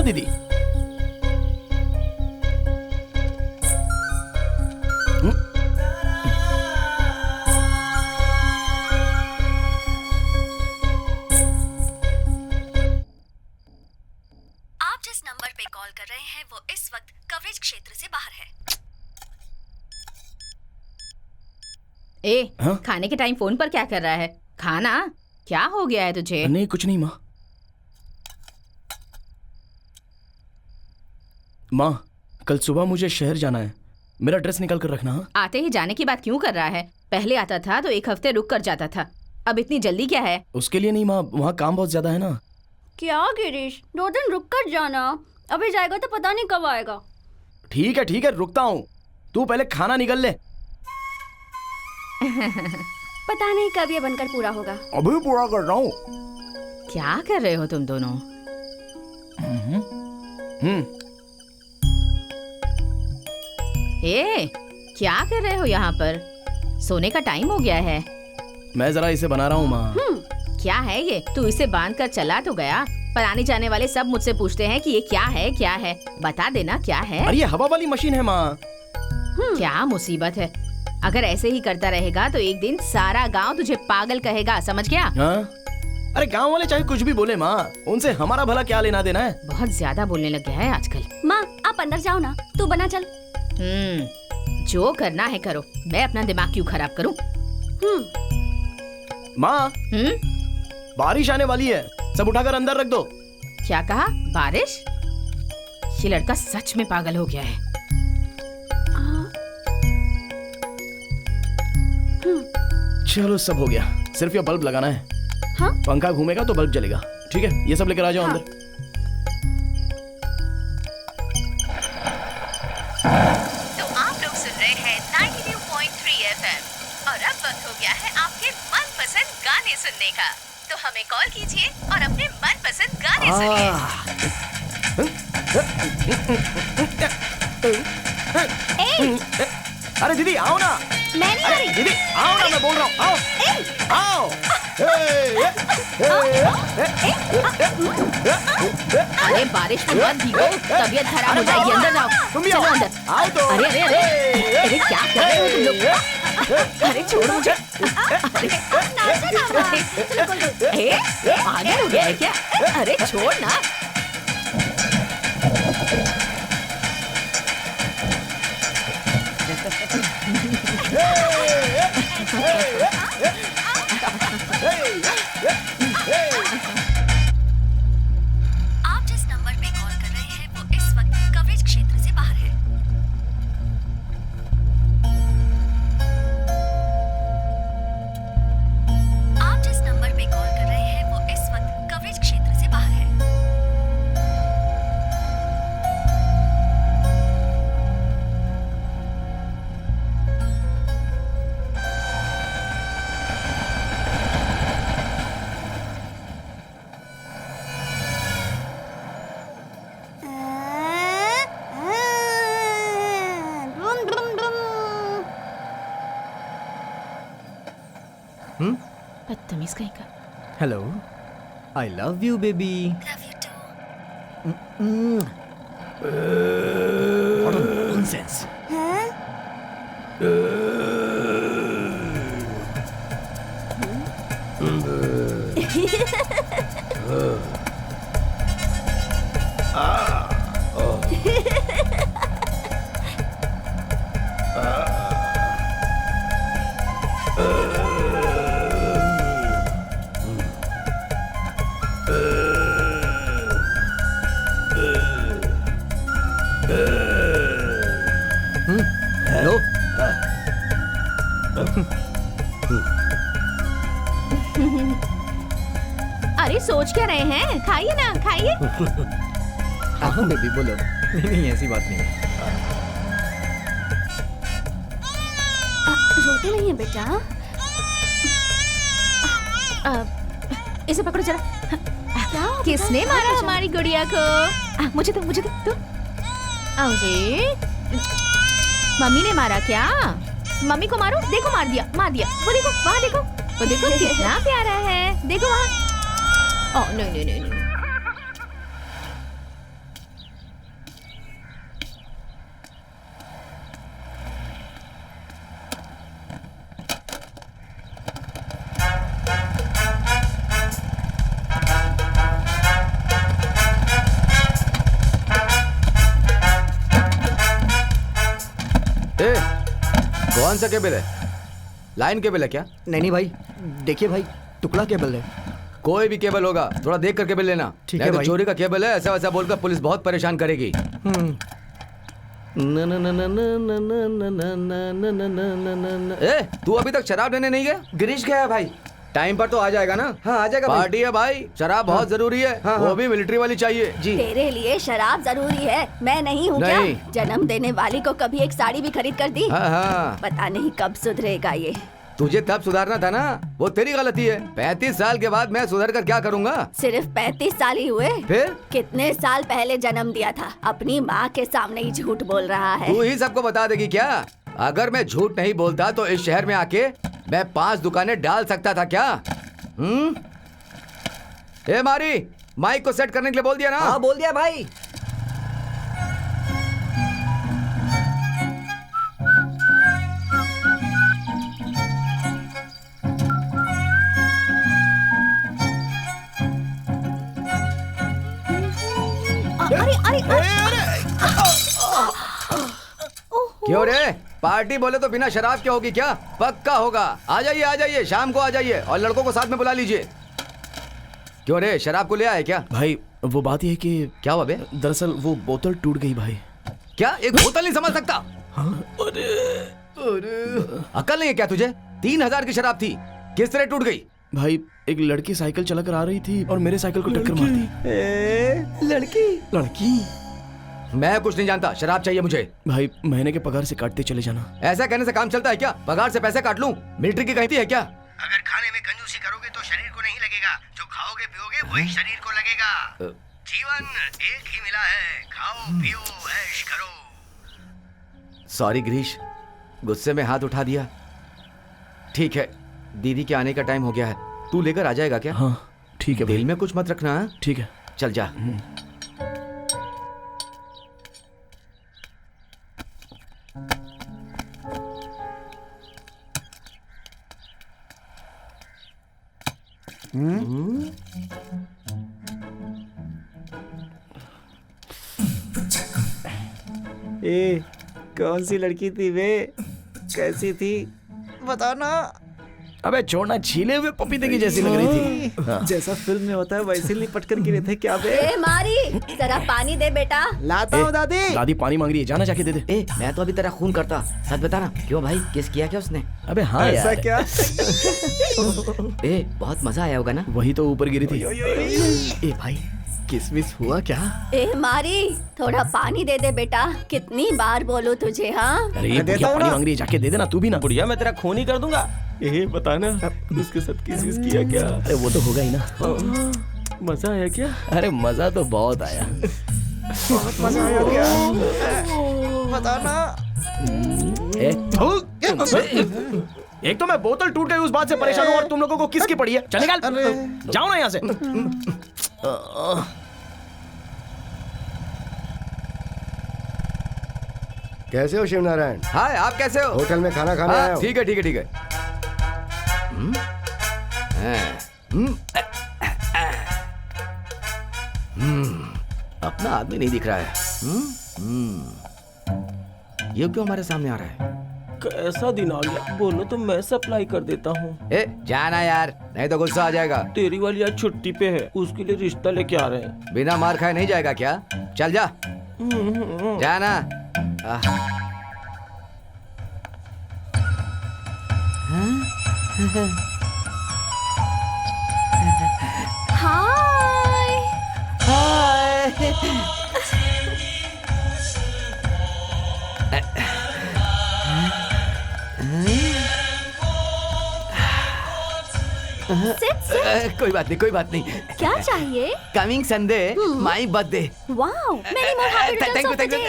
ना दीदी। आप जिस नंबर पे कॉल कर रहे हैं वो इस वक्त कवरेज क्षेत्र से बाहर है। हाँ? खाने के टाइम फोन पर क्या कर रहा है? खाना क्या हो गया है तुझे? नहीं कुछ नहीं माँ। माँ कल सुबह मुझे शहर जाना है, मेरा ड्रेस निकाल कर रखना। हाँ? आते ही जाने की बात क्यों कर रहा है? पहले आता था तो एक हफ्ते रुक कर जाता था, अब इतनी जल्दी क्या है? उसके लिए नहीं माँ, वहाँ काम बहुत ज्यादा है ना। क्या गिरीश, 2 दिन रुक कर जाना, अभी जाएगा तो पता नहीं कब आएगा। ठीक है रुकता हूँ, तू पहले खाना निकल ले। पता नहीं कब ये बनकर पूरा होगा। अभी पूरा कर रहा हूँ। क्या कर रहे हो तुम दोनों? क्या कर रहे हो यहाँ पर? सोने का टाइम हो गया है। मैं जरा इसे बना रहा हूँ माँ। क्या है ये? तू इसे बांध कर चला तो गया, पर आने जाने वाले सब मुझसे पूछते हैं कि ये क्या है, बता देना क्या है। अरे ये हवा वाली मशीन है माँ। क्या मुसीबत है, अगर ऐसे ही करता रहेगा तो एक दिन सारा गांव तुझे पागल कहेगा, समझ गया? हाँ? अरे गांव वाले चाहे कुछ भी बोले माँ, उनसे हमारा भला क्या लेना देना है। बहुत ज्यादा बोलने लग गया है आजकल। माँ आप अंदर जाओ ना, तू बना चल। जो करना है करो, मैं अपना दिमाग क्यों खराब करूं? माँ बारिश आने वाली है, सब उठाकर अंदर रख दो। क्या कहा? बारिश? ये लड़का सच में पागल हो गया है। चलो सब हो गया, सिर्फ ये बल्ब लगाना है। हाँ? पंखा घूमेगा तो बल्ब जलेगा। ठीक है, ये सब लेकर आ जाओ अंदर। तो आप लोग सुन रहे हैं 92.3 FM और अब वक्त हो गया है आपके मनपसंद गाने सुनने का। तो हमें कॉल कीजिए और अपने मनपसंद गाने सुनिए। अरे दीदी आओ ना। मैं नहीं आ रही। दीदी आओ ना, मैं बोल रहा हूँ, आओ। अरे बारिश में मत भीगो, तबीयत खराब हो जाएगी। अंदर जाओ, तुम भी चलो आओ। अंदर। आओ तो। अरे क्या कर रहे हो तुम लोग? अरे छोड़ो मुझे। पागल हो गया है क्या? अरे छोड़ ना। आप जिस नंबर पे कॉल कर रहे हैं वो इस वक्त कवरेज क्षेत्र से बाहर है। आप जिस नंबर पे कॉल कर रहे हैं वो इस वक्त कवरेज क्षेत्र से बाहर है। बदतमीज कहीं का। Hello, I love you baby. Love you too. What a nonsense. Hello, अरे सोच क्या रहे हैं? खाइए ना, खाइए। हाँ बेबी बोलो। नहीं ऐसी बात नहीं है। रोते नहीं है बेटा। इसे पकड़ो जरा। क्या किसने मारा हमारी गुड़िया को? मुझे दो तू। अरे मम्मी ने मारा क्या? मम्मी को मारो, देखो मार दिया। वो देखो वहाँ देखो, कितना प्यारा है। देखो वहाँ। नहीं। कौन सा केबल है? लाइन केबल है क्या? नहीं भाई, देखिए भाई, टुकड़ा केबल है। कोई भी केबल होगा, थोड़ा देख कर केबल लेना। ठीक नहीं है तो भाई। चोरी का केबल है ऐसा वैसा बोलकर पुलिस बहुत परेशान करेगी। ए, तू अभी तक शराब लेने नहीं गया? गिरीश गया भाई। टाइम पर तो आ जाएगा ना? हाँ आ जाएगा भाई। पार्टी है भाई, शराब बहुत जरूरी है। हाँ, वो हाँ। भी मिलिट्री वाली चाहिए। जी। तेरे लिए शराब जरूरी है, मैं नहीं हूँ क्या? नहीं। जन्म देने वाली को कभी एक साड़ी भी खरीद कर दी? हाँ हाँ, पता नहीं कब सुधरेगा ये। तुझे तब सुधारना था ना, वो तेरी गलती है। 35 साल के बाद मैं सुधर कर क्या करूँगा? सिर्फ 35 साल ही हुए? फिर कितने साल पहले जन्म दिया था? अपनी माँ के सामने ही झूठ बोल रहा है। तू ही सबको बता देगी क्या? अगर मैं झूठ नहीं बोलता तो इस शहर में आके मैं 5 दुकानें डाल सकता था क्या? ए मारी, माइक को सेट करने के लिए बोल दिया ना? हाँ बोल दिया भाई। अरे अरे क्यों रे? पार्टी बोले तो बिना शराब के होगी क्या? पक्का होगा। आ जाइए, शाम को आ जाइए और लड़कों को साथ में बुला लीजिए। क्यों रे, शराब को ले आए क्या? भाई वो बात ये है कि क्या हुआ बे? दरअसल वो बोतल टूट गई भाई। क्या एक बोतल नहीं संभाल सकता? अकल नहीं है क्या तुझे? 3000 की शराब थी, किस तरह टूट गई? भाई एक लड़की साइकिल चलाकर आ रही थी और मेरे साइकिल को टक्कर मार दी। लड़की? मैं कुछ नहीं जानता, शराब चाहिए मुझे। भाई महीने के पगार से काटते चले जाना। ऐसा कहने से काम चलता है क्या? पगार से पैसे काट लूं? मिलिट्री की कहती है क्या? अगर खाने में कंजूसी करोगे तो शरीर को नहीं लगेगा, जो खाओगे पियोगे वही शरीर को लगेगा। जीवन एक ही मिला है, खाओ पियो ऐश करो। सॉरी गिरीश, गुस्से में हाथ उठा दिया। ठीक है, दीदी के आने का टाइम हो गया है, तू लेकर आ जाएगा क्या? हाँ ठीक है दिल भाई। में कुछ मत रखना। हाँ? ठीक है। चल जा। ए, कौन सी लड़की थी वे? कैसी थी? बता ना। अबे छोड़ना, छीले हुए पपीते की जैसी लग रही थी। हाँ। जैसा फिल्म में होता है वैसे लिपट कर गिरे थे क्या बे? ए मारी, जरा पानी दे बेटा। लाता हूँ दादी। दादी पानी मांग रही है, जाना जाके दे दे। ए, मैं तो अभी तेरा खून करता। सच बता ना, क्यों भाई, किस किया क्या उसने? अबे हाँ ऐसा यार। क्या? ए, बहुत मजा आया होगा ना? वही तो ऊपर गिरी थी। ए भाई, किसमिस हुआ क्या? ए मारी, थोड़ा पानी दे दे बेटा। कितनी बार बोलूं तुझे? हाँ अरे ये देता बुढ़िया हूँ पानी ना। मांग रही है, जाके दे देना। तू भी ना। बुढ़िया मैं तेरा खून ही कर दूंगा। ए बताना उसके साथ किस किया क्या? अरे वो तो होगा ही ना। मजा आया क्या? अरे मजा तो बहुत आया। मजा आया क्या? बता ना। एक तो मैं बोतल टूट गई उस बात से परेशान हूँ और तुम लोगों को किसकी पड़ी है? चल निकाल, जाओ ना यहाँ से। कैसे हो शिव नारायण? हाय, आप कैसे हो? होटल में खाना खाने आया हाँ, हो? ठीक है ठीक है ठीक है। अपना आदमी नहीं दिख रहा है। ये क्यों हमारे सामने आ रहा है? कैसा दिन आ गया? बोलो तो मैं सप्लाई कर देता हूँ। ए, जाना यार, नहीं तो गुस्सा आ जाएगा। तेरी वाली आज छुट्टी पे है, उसके लिए रिश्ता लेके आ रहे हैं। बिना मार खाए नहीं जाएगा क्या? चल जा, जाना। हाय। Sit, sit. कोई बात नहीं, कोई बात नहीं। क्या चाहिए? Coming Sunday my birthday. Wow, many more happy returns thank you of the thank day.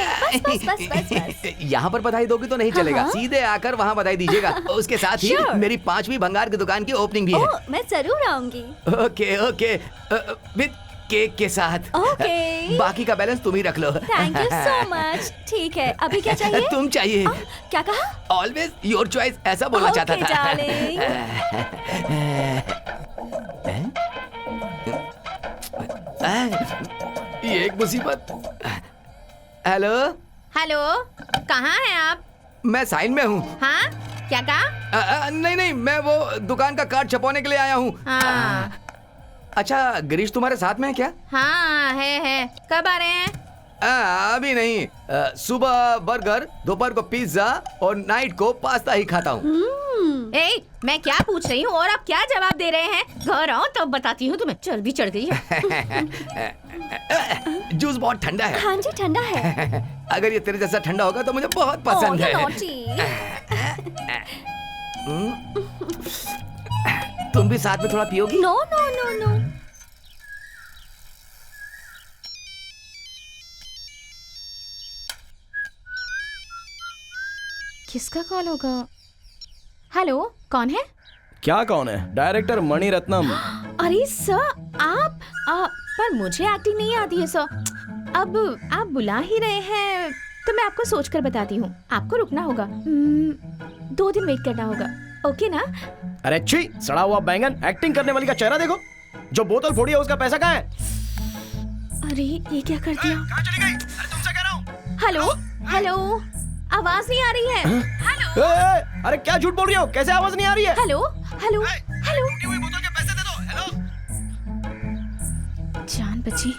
बस बस बस। यहाँ पर बधाई दोगी तो नहीं चलेगा, सीधे आकर वहाँ बधाई दीजिएगा। उसके साथ ही Sure. मेरी 5वीं भंगार की दुकान की ओपनिंग भी है। ओह, मैं जरूर आऊंगी। ओके ओके, विद केक के साथ। ओके। बाकी का बैलेंस तुम ही रख लो। Thank you so much. ठीक है, अभी क्या चाहिए? तुम चाहिए। क्या कहा? ऑलवेज योर चॉइस, ऐसा बोलना चाहता Okay, था। darling. ये एक मुसीबत। हेलो, हेलो, कहाँ हैं आप? मैं साइन में हूँ। हाँ क्या कहा? नहीं नहीं, मैं वो दुकान का कार्ड छपवाने के लिए आया हूँ। हाँ अच्छा, गिरीश तुम्हारे साथ में है क्या? हाँ है। कब आ रहे हैं? अभी नहीं। सुबह बर्गर, दोपहर को पिज्जा और नाइट को पास्ता ही खाता हूँ। मैं क्या पूछ रही हूँ और आप क्या जवाब दे रहे हैं? घर आओ तब बताती हूँ तुम्हें। चर्बी चढ़ गई है। जूस बहुत ठंडा है। हाँ जी ठंडा है। अगर ये तेरे जैसा ठंडा होगा तो मुझे बहुत पसंद है। तुम भी साथ में थोड़ा पियोगी? No no no no. किसका कॉल होगा? हेलो, कौन है? क्या कौन है? डायरेक्टर मणि रत्नम। अरे सर आप पर मुझे एक्टिंग नहीं आती है सर। अब आप बुला ही रहे हैं तो मैं आपको सोचकर बताती हूँ। आपको रुकना होगा, 2 दिन वेट करना होगा। ओके ना? अरे छी, सड़ा हुआ बैंगन। एक्टिंग करने वाली का चेहरा देखो। जो बोतल फोड़ी है उसका पैसा कहाँ है? अरे ये क्या कर दिया? कहाँ चली गई? अरे तुमसे कह रहा हूँ। हेलो हेलो, आवाज नहीं आ रही है। हेलो अरे क्या झूठ बोल रही हो? कैसे आवाज नहीं आ रही है? Hello hello hello. टूटी हुई बोतल के पैसे दे दो। हेलो, जान बची।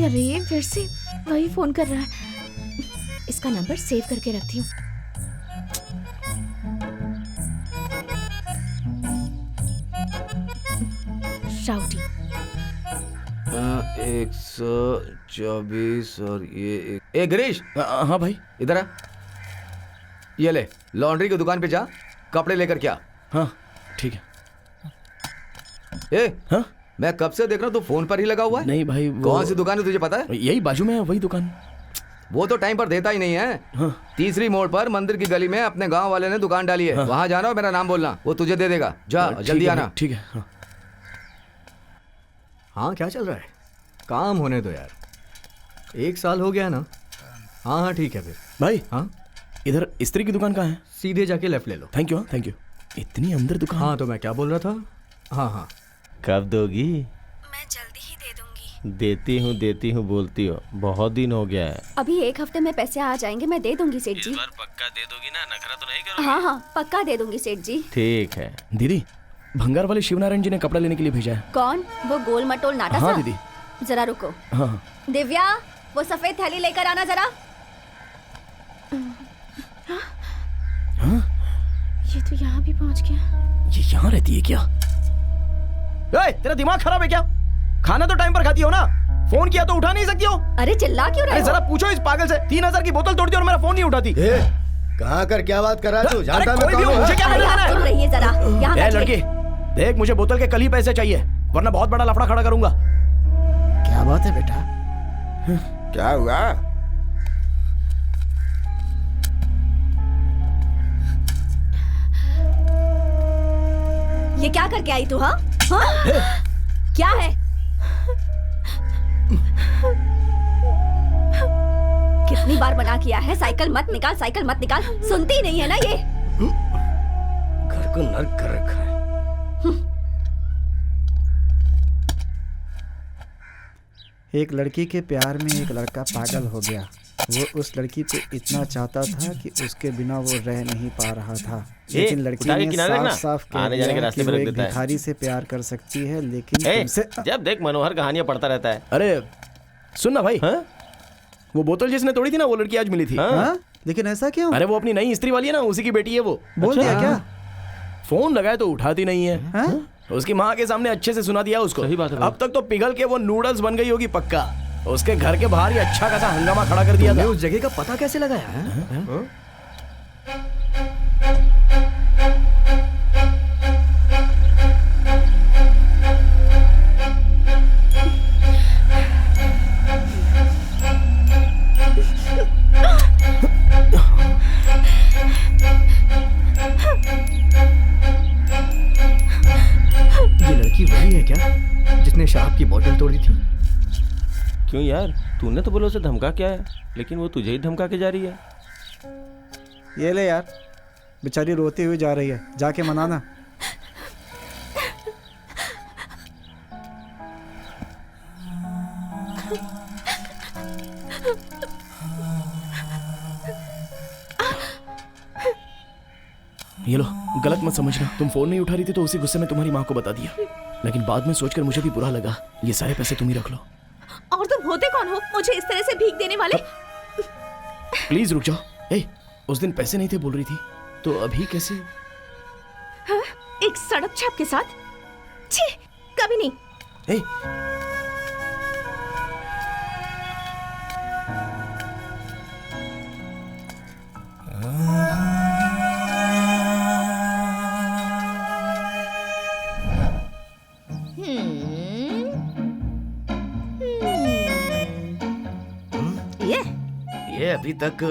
अरे फिर से वही फोन कर रहा है। इसका नंबर सेव करके रखती हूँ। राउडी। 124 और ये एक। गिरीश। हाँ भाई। इधर आ। ये ले, लॉन्ड्री की दुकान पे जा, कपड़े लेकर क्या। हाँ ठीक है। हाँ? मैं कब से देख रहा हूँ तू फोन पर ही लगा हुआ है। नहीं भाई, कौन सी दुकान है तुझे पता है? यही बाजू में है वही दुकान। वो तो टाइम पर देता ही नहीं है। हाँ। तीसरी मोड़ पर मंदिर की गली में अपने गांव वाले ने दुकान डाली है। हाँ। वहां जाना और मेरा नाम बोलना, वो तुझे दे देगा। जा जल्दी आना। ठीक है। हाँ। हाँ क्या चल रहा है? काम होने दो यार, 1 साल हो गया ना। हाँ हाँ ठीक है फिर भाई। हाँ इधर इस्त्री की दुकान कहाँ है? सीधे जाके लेफ्ट ले लो। Thank you. Thank you. इतनी अंदर दुकान? हाँ तो मैं क्या बोल रहा था। हाँ हाँ कब दोगी? मैं जल्दी ही दे दूंगी। देती हूँ बोलती हो, बहुत दिन हो गया है। अभी 1 हफ्ते में पैसे आ जाएंगे, मैं दे दूंगी सेठ जी। इस बार पक्का दे दोगी ना? नखरा तो नहीं करोगी? हाँ हाँ पक्का दे दूंगी सेठ जी। ठीक है। दीदी, भंगार वाले शिवनारायण जी ने कपड़ा लेने के लिए भेजा है। कौन? वो गोल मटोल नाटा सा? हाँ दीदी। जरा रुको। हाँ। दिव्या, वो सफेद थैली लेकर आना जरा। हाँ? ये तो यहाँ भी पहुँच गया। ये यहाँ रहती है क्या? तेरा दिमाग खराब है क्या? खाना तो टाइम पर खाती हो ना? फोन किया तो उठा नहीं सकती हो? अरे चिल्ला क्यों रहे हो? जरा पूछो इस पागल से। 3000 की बोतल तोड़ दी और मेरा फोन नहीं उठाती। कहाँ कर क्या बात कर रहा है तू? जानता कोई भी हो, मुझे क्या अरे करना आप है? चुप रहिए जरा। यहाँ बैठिए। लड़की देख, मुझे बोतल के कल ही पैसे चाहिए, वरना बहुत बड़ा लफड़ा खड़ा करूंगा। क्या बात है बेटा? क्या हुआ? ये क्या करके आई तू? हाँ क्या है? कितनी बार मना किया है, साइकिल मत निकाल, साइकिल मत निकाल। सुनती नहीं है ना ये। घर को नर्क कर रखा है। एक लड़की के प्यार में एक लड़का पागल हो गया। वो उस लड़की को इतना चाहता था कि उसके बिना वो रह नहीं पा रहा था। लेकिन लड़की ने साफ साफ कह दिया कि वो एक भिखारी से प्यार कर सकती है, लेकिन तुमसे। जब देख मनोहर कहानियां पढ़ता रहता है। अरे सुन ना भाई। हाँ? वो बोतल जिसने तोड़ी थी ना, वो लड़की आज मिली थी। हाँ? लेकिन ऐसा क्यों? अरे वो अपनी नई इस्त्री वाली है ना, उसी की बेटी है वो। बोल दिया क्या? फोन लगाए तो उठाती नहीं है। हाँ? उसकी माँ के सामने अच्छे से सुना दिया उसको। सही बात है। अब तक तो पिघल के वो नूडल्स बन गई होगी पक्का। उसके घर के बाहर ही अच्छा खासा हंगामा खड़ा कर दिया था। उस जगह का पता कैसे लगाया? ये लड़की वही है क्या जिसने शराब की बोतल तोड़ी थी? क्यों यार, तूने तो बोला उसे धमका क्या है, लेकिन वो तुझे ही धमका के जा रही है। ये ले यार, बेचारी रोती हुई जा रही है, जाके मनाना। ये लो, गलत मत समझना। तुम फोन नहीं उठा रही थी तो उसी गुस्से में तुम्हारी माँ को बता दिया, लेकिन बाद में सोचकर मुझे भी बुरा लगा। ये सारे पैसे तुम ही रख लो। और तुम होते कौन हो मुझे इस तरह से भीख देने वाले? प्लीज रुक जाओ। ए, उस दिन पैसे नहीं थे बोल रही थी, तो अभी कैसे? हाँ? एक सड़क छाप के साथ? छी, कभी नहीं। ए, ये अभी तक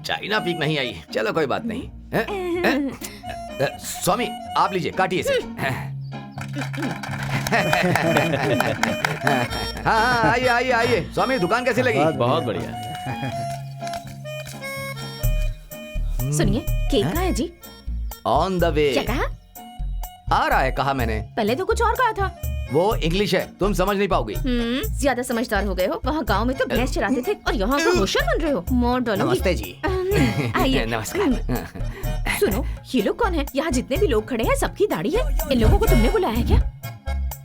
चाइना पीक नहीं आई। चलो कोई बात नहीं। स्वामी आप लीजिए, काटिए इसे। हाँ, आइए आइए आइए। स्वामी दुकान कैसी लगी? बहुत बढ़िया। सुनिए, केक कहाँ है जी? On the way. क्या कहा? आ रहा है कहा मैंने। पहले तो कुछ और कहा था। वो इंग्लिश है, तुम समझ नहीं पाओगी। ज्यादा समझदार हो गए हो। वहाँ गांव में तो भैंस चराते थे और यहाँ तो होशियार बन रहे हो। मोर डालूंगी। नमस्ते जी। आइए। नमस्कार। सुनो, ये लोग कौन है? यहाँ जितने भी लोग खड़े हैं सबकी दाढ़ी है। इन लोगों को तुमने बुलाया है क्या?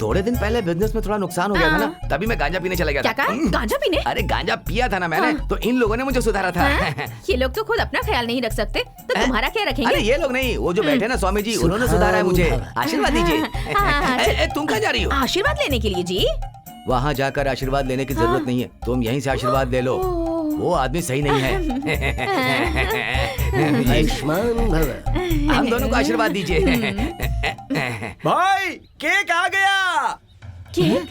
थोड़े दिन पहले बिजनेस में थोड़ा नुकसान हो गया था ना, तभी मैं गांजा पीने चला गया था। क्या कहा? गांजा पीने? अरे गांजा पिया था ना मैंने, तो इन लोगों ने मुझे सुधारा था। ये लोग तो खुद अपना ख्याल नहीं रख सकते, तो तुम्हारा क्या रखेंगे? अरे ये लोग नहीं, वो जो बैठे ना स्वामी जी, उन्होंने सुधारा है मुझे। आशीर्वाद दीजिए। तुम कहाँ जा रही हो? आशीर्वाद लेने के लिए जी। वहाँ जाकर आशीर्वाद लेने की जरूरत नहीं है, तुम यहीं से आशीर्वाद ले लो। वो आदमी सही नहीं है। आयुष्मान भव। हम दोनों को आशीर्वाद दीजिए। भाई केक आ गया। Cake?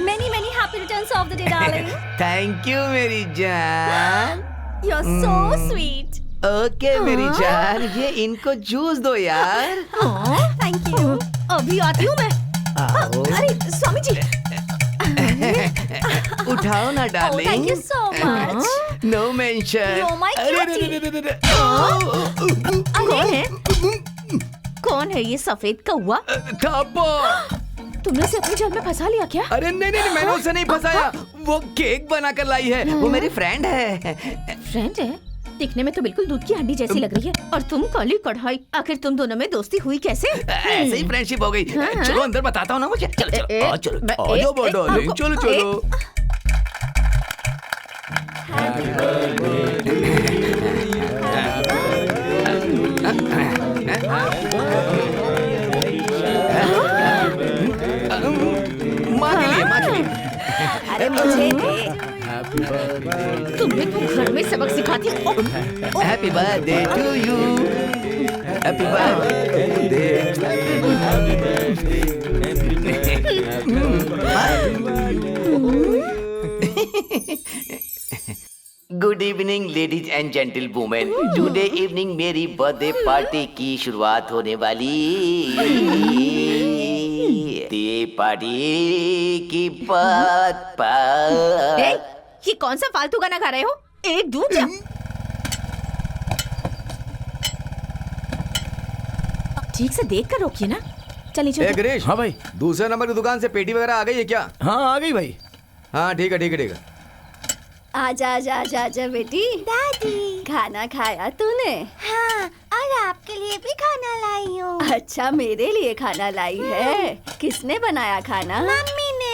Many happy returns of the day, darling. Thank you मेरी जान। You're so sweet. ओके मेरी जान, ये इनको जूस दो यार। Thank you. अभी आती हूँ मैं। अरे स्वामी जी। उठाओ ना darling. Thank you so much. No mention. You're my cutie. कौन है? कौन है ये सफेद कौवा? कापो। तुमने उसे अपनी जाल में फंसा लिया क्या? अरे नहीं नहीं, मैंने उसे नहीं फंसाया। वो केक बना कर लाई है, वो मेरी फ्रेंड है। फ्रेंड है? दिखने में तो बिल्कुल दूध की हड्डी जैसी लग रही है। और तुम काली कढ़ाई। आखिर तुम दोनों में दोस्ती हुई कैसे? ऐसे ही फ्रेंडशिप हो गई। चलो अंदर बताता हूँ ना मुझे। चलो चलो आ चलो, आ जाओ डार्लिंग, चलो चलो। माँ के लिए। अरे मुझे दे। तुमने तो घर में सबक सिखाती हो। Happy birthday to you. Happy birthday. Good evening ladies and gentle women. Today evening मेरी बर्थडे पार्टी की शुरुआत होने वाली। पार्टी की बात ये कौन सा फालतू गाना गा रहे हो? एक दूध जा। ठीक से देख कर रोकिए ना। चलिए चलिए। गिरीश। हाँ भाई। दूसरे नंबर की दुकान से पेटी वगैरह आ गई है क्या? हाँ आ गई भाई। हाँ ठीक है ठीक है ठीक है। आजा आजा आजा आजा बेटी। दादी खाना खाया तूने? हाँ, और आपके लिए भी खाना लाई हूँ। अच्छा मेरे लिए खाना लाई है? किसने बनाया खाना? मम्मी ने।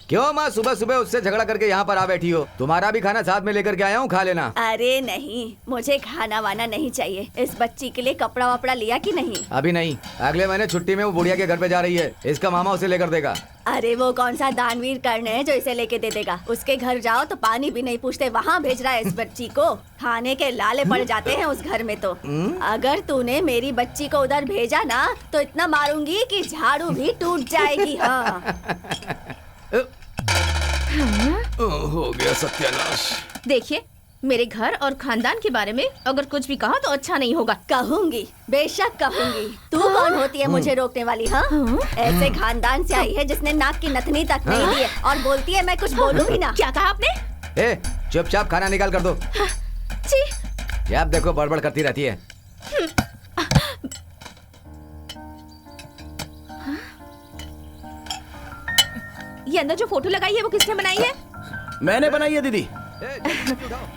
क्यों माँ, सुबह सुबह उससे झगड़ा करके यहाँ पर आ बैठी हो? तुम्हारा भी खाना साथ में लेकर के आया हूँ, खा लेना। अरे नहीं, मुझे खाना वाना नहीं चाहिए। इस बच्ची के लिए कपड़ा वपड़ा लिया कि नहीं? अभी नहीं, अगले महीने छुट्टी में वो बुढ़िया के घर पे जा रही है, इसका मामा उसे लेकर देगा। अरे वो कौन सा दानवीर कर्ण है जो इसे लेके दे देगा? उसके घर जाओ तो पानी भी नहीं पूछते, वहाँ भेज रहा है इस बच्ची को। खाने के लाले पड़ जाते हैं उस घर में तो। अगर तूने मेरी बच्ची को उधर भेजा ना तो इतना मारूंगी कि झाड़ू भी टूट जाएगी। हाँ। हो गया सत्यानाश। देखिए, मेरे घर और खानदान के बारे में अगर कुछ भी कहा तो अच्छा नहीं होगा। कहूंगी, बेशक कहूंगी। तू कौन होती है मुझे रोकने वाली? हाँ, ऐसे खानदान से आई है जिसने नाक की नथनी तक नहीं दी है और बोलती है मैं कुछ बोलूंगी ना। क्या कहा आपने? ए, चुपचाप खाना निकाल कर दो। जी। जब देखो बड़बड़ करती रहती है। ये अंदर जो फोटो लगाई है वो किसने बनाई है? मैंने बनाई है दीदी।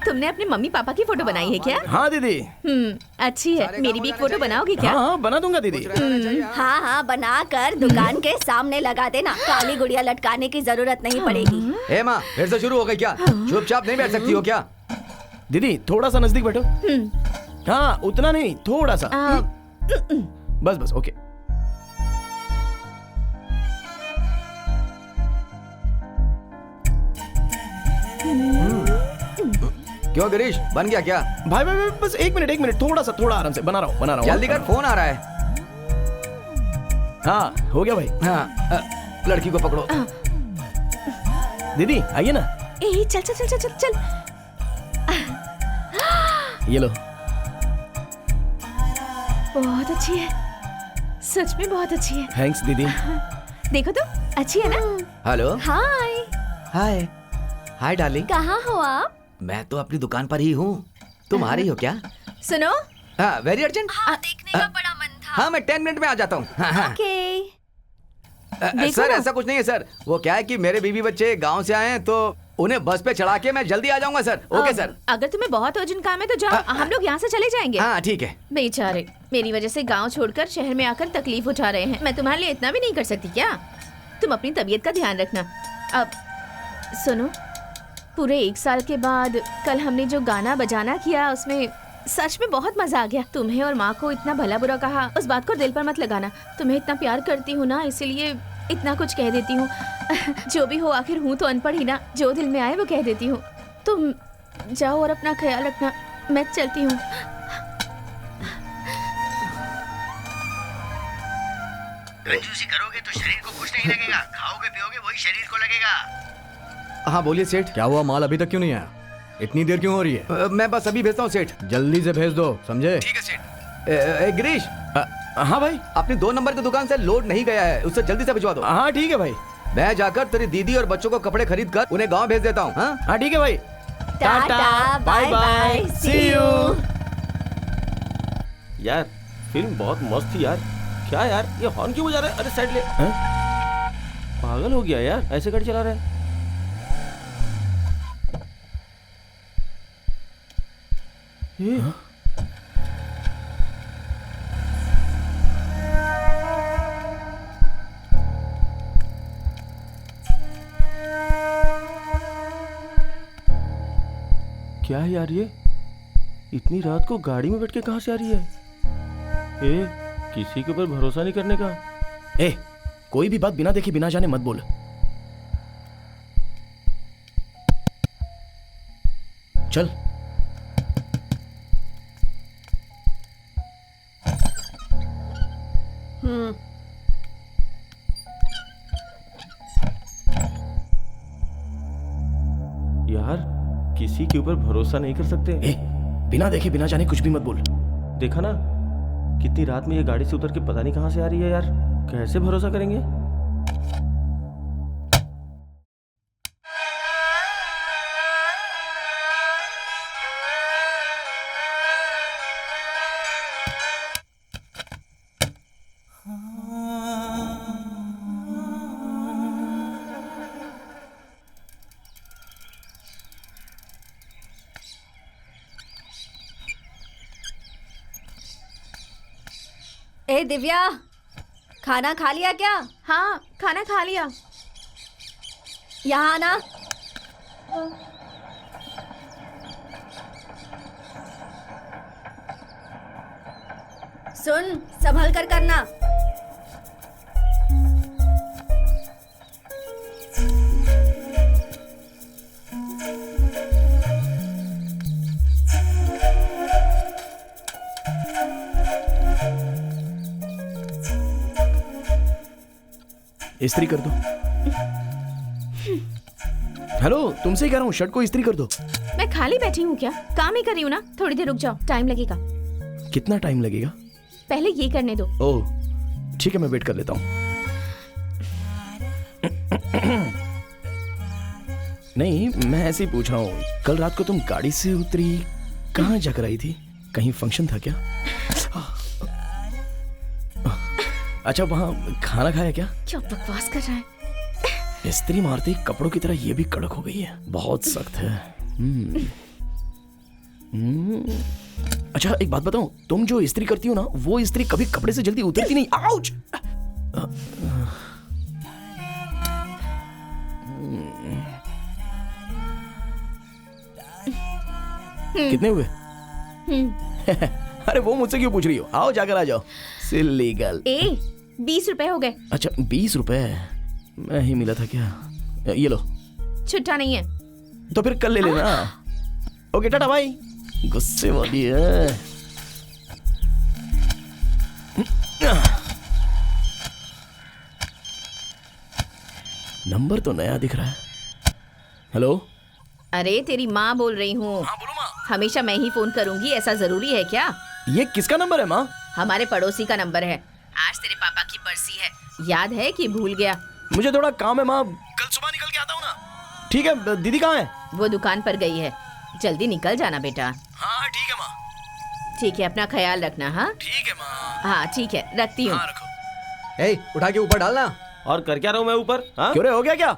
तुमने अपने मम्मी पापा की फोटो बनाई है क्या? हाँ दीदी। अच्छी है। मेरी भी एक फोटो बनाओगी क्या? हाँ बना दूंगा दीदी। हाँ हाँ, बना कर दुकान के सामने लगा देना। काली गुड़िया लटकाने की जरूरत नहीं पड़ेगी। ए माँ, फिर से शुरू हो गई क्या? चुपचाप नहीं बैठ सकती हो क्या? दीदी थोड़ा सा नजदीक बैठो। हाँ उतना नहीं, थोड़ा सा। बस बस, ओके। क्यों गिरीश, बन गया क्या? भाई भाई बस एक मिनट, थोड़ा आराम से बना रहा हूँ। जल्दी कर, फोन आ रहा है। हाँ हो गया भाई। हाँ, लड़की को पकड़ो। दीदी आइए ना। ए, चल चल चल चल चल। ये लो। बहुत अच्छी है, सच में बहुत अच्छी है। थैंक्स दीदी। देखो तो, अच्छी है ना? Hello. Hi. Hi. Hi darling. कहाँ हो आप? मैं तो अपनी दुकान पर ही हूँ। तुम आ रही हो क्या? सुनो। हाँ, वेरी अर्जेंट। हाँ, देखने का बड़ा मन था। हाँ, मैं 10 मिनट में आ जाता हूँ। ओके। सर ऐसा कुछ नहीं है सर। वो क्या है कि मेरे बीवी बच्चे गांव से आए हैं तो उन्हें बस पे चढ़ा के मैं जल्दी आ जाऊंगा सर। Okay sir. अगर तुम्हें बहुत अर्जेंट काम है तो जाओ, हम लोग यहाँ से चले जाएंगे। हाँ ठीक है। बेचारे मेरी वजह से गांव छोड़कर शहर में आकर तकलीफ उठा रहे हैं। मैं तुम्हारे लिए इतना भी नहीं कर सकती क्या? तुम अपनी तबीयत का ध्यान रखना। अब सुनो, पूरे 1 साल के बाद कल हमने जो गाना बजाना किया उसमें सच में बहुत मजा आ गया। तुम्हें और माँ को इतना भला बुरा कहा, उस बात को दिल पर मत लगाना। तुम्हें इतना प्यार करती हूँ ना, इसलिए इतना कुछ कह देती हूँ। जो भी हो, आखिर हूँ तो अनपढ़ ही ना। जो दिल में आए वो कह देती हूँ। तुम जाओ और अपना ख्याल रखना। मैं चलती हूँ। कंजूसी करोगे तो शरीर को कुछ नहीं लगेगा, खाओगे पियोगे वही शरीर को लगेगा। हाँ बोलिए सेठ। क्या हुआ, माल अभी तक क्यों नहीं आया? इतनी देर क्यों हो रही है? मैं बस अभी भेजता हूँ सेठ। जल्दी से भेज दो, समझे? ठीक है सेठ। गिरीश। हाँ भाई। अपनी 2 नंबर की दुकान से लोड नहीं गया है, उससे जल्दी से भिजवा दो। हाँ ठीक है भाई। मैं जाकर तेरी दीदी और बच्चों को कपड़े खरीद कर उन्हें गाँव भेज देता हूँ। हाँ ठीक है भाई। Tata, bye bye, see you. यार फिल्म बहुत मस्त थी यार। क्या यार, ये हॉर्न क्यों बजा रहा है? अरे साइड ले। पागल हो गया यार, ऐसे गाड़ी चला रहा है। क्या है यार ये? इतनी रात को गाड़ी में बैठ के कहाँ से आ रही है? ए, किसी के ऊपर भरोसा नहीं करने का। ए, कोई भी बात बिना देखे बिना जाने मत बोल। चल। यार किसी के ऊपर भरोसा नहीं कर सकते। ए, बिना देखे बिना जाने कुछ भी मत बोल। देखा ना, कितनी रात में ये गाड़ी से उतर के पता नहीं कहां से आ रही है यार। कैसे भरोसा करेंगे? ए दिव्या, खाना खा लिया क्या? हाँ, खाना खा लिया। यहाँ आना। सुन, संभल कर करना। इस्त्री कर दो। हेलो, तुमसे कह रहा हूँ, शर्ट को इस्त्री कर दो। मैं मैं खाली बैठी हूँ क्या? काम ही कर रही हूँ ना, थोड़ी देर रुक जाओ, टाइम लगेगा। कितना टाइम लगेगा? पहले ये करने दो। ओह ठीक है, मैं वेट कर लेता हूँ। नहीं, मैं ऐसे ही पूछ रहा हूँ, कल रात को तुम गाड़ी से उतरी, कहाँ जाकर आई थी? कहीं फंक्शन था क्या? अच्छा, वहाँ खाना खाया क्या? क्या बकवास कर रहा है? इस्त्री मारते कपड़ों की तरह ये भी कड़क हो गई है, बहुत सख्त है। अच्छा एक बात बताऊं, तुम जो इस्त्री करती हो ना, वो इस्त्री कभी कपड़े से जल्दी उतरती नहीं। आउच! कितने हुए? अरे वो मुझसे क्यों पूछ रही हो? आओ जाकर आ जाओ। सिल्ली गर्ल। 20 रुपए हो गए। अच्छा 20 रुपए? मैं ही मिला था क्या? ये लो। छुट्टा नहीं है तो फिर कल ले लेना। ओके टाटा भाई। गुस्से वाली है। नंबर तो नया दिख रहा है। हेलो। अरे तेरी माँ बोल रही हूँ। हाँ बोलो माँ। हमेशा मैं ही फोन करूंगी, ऐसा जरूरी है क्या? ये किसका नंबर है माँ? हमारे पड़ोसी का नंबर है। आज तेरे पापा की बरसी है, याद है कि भूल गया? मुझे थोड़ा काम है माँ, कल सुबह निकल के आता हूँ ना। ठीक है, दीदी कहाँ है? वो दुकान पर गई है, जल्दी निकल जाना बेटा। हाँ ठीक है माँ। ठीक है, अपना ख्याल रखना। हाँ ठीक है माँ। हाँ ठीक है, रखती हूँ। हाँ रखो। ए, उठा के ऊपर डालना। और कर क्या रहा हूँ मैं ऊपर? हाँ? क्यों रे, हो गया क्या?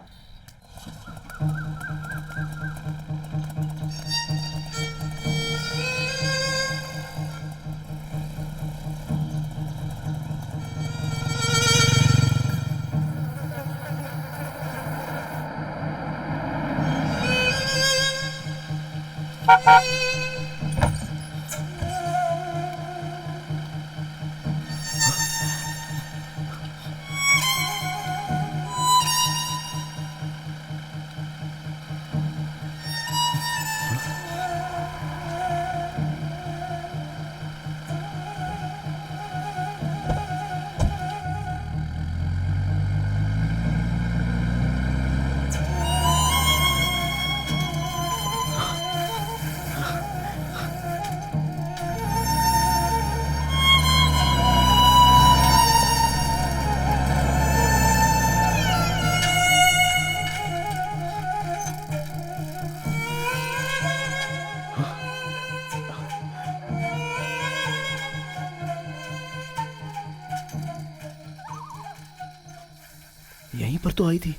यहीं पर तो आई थी,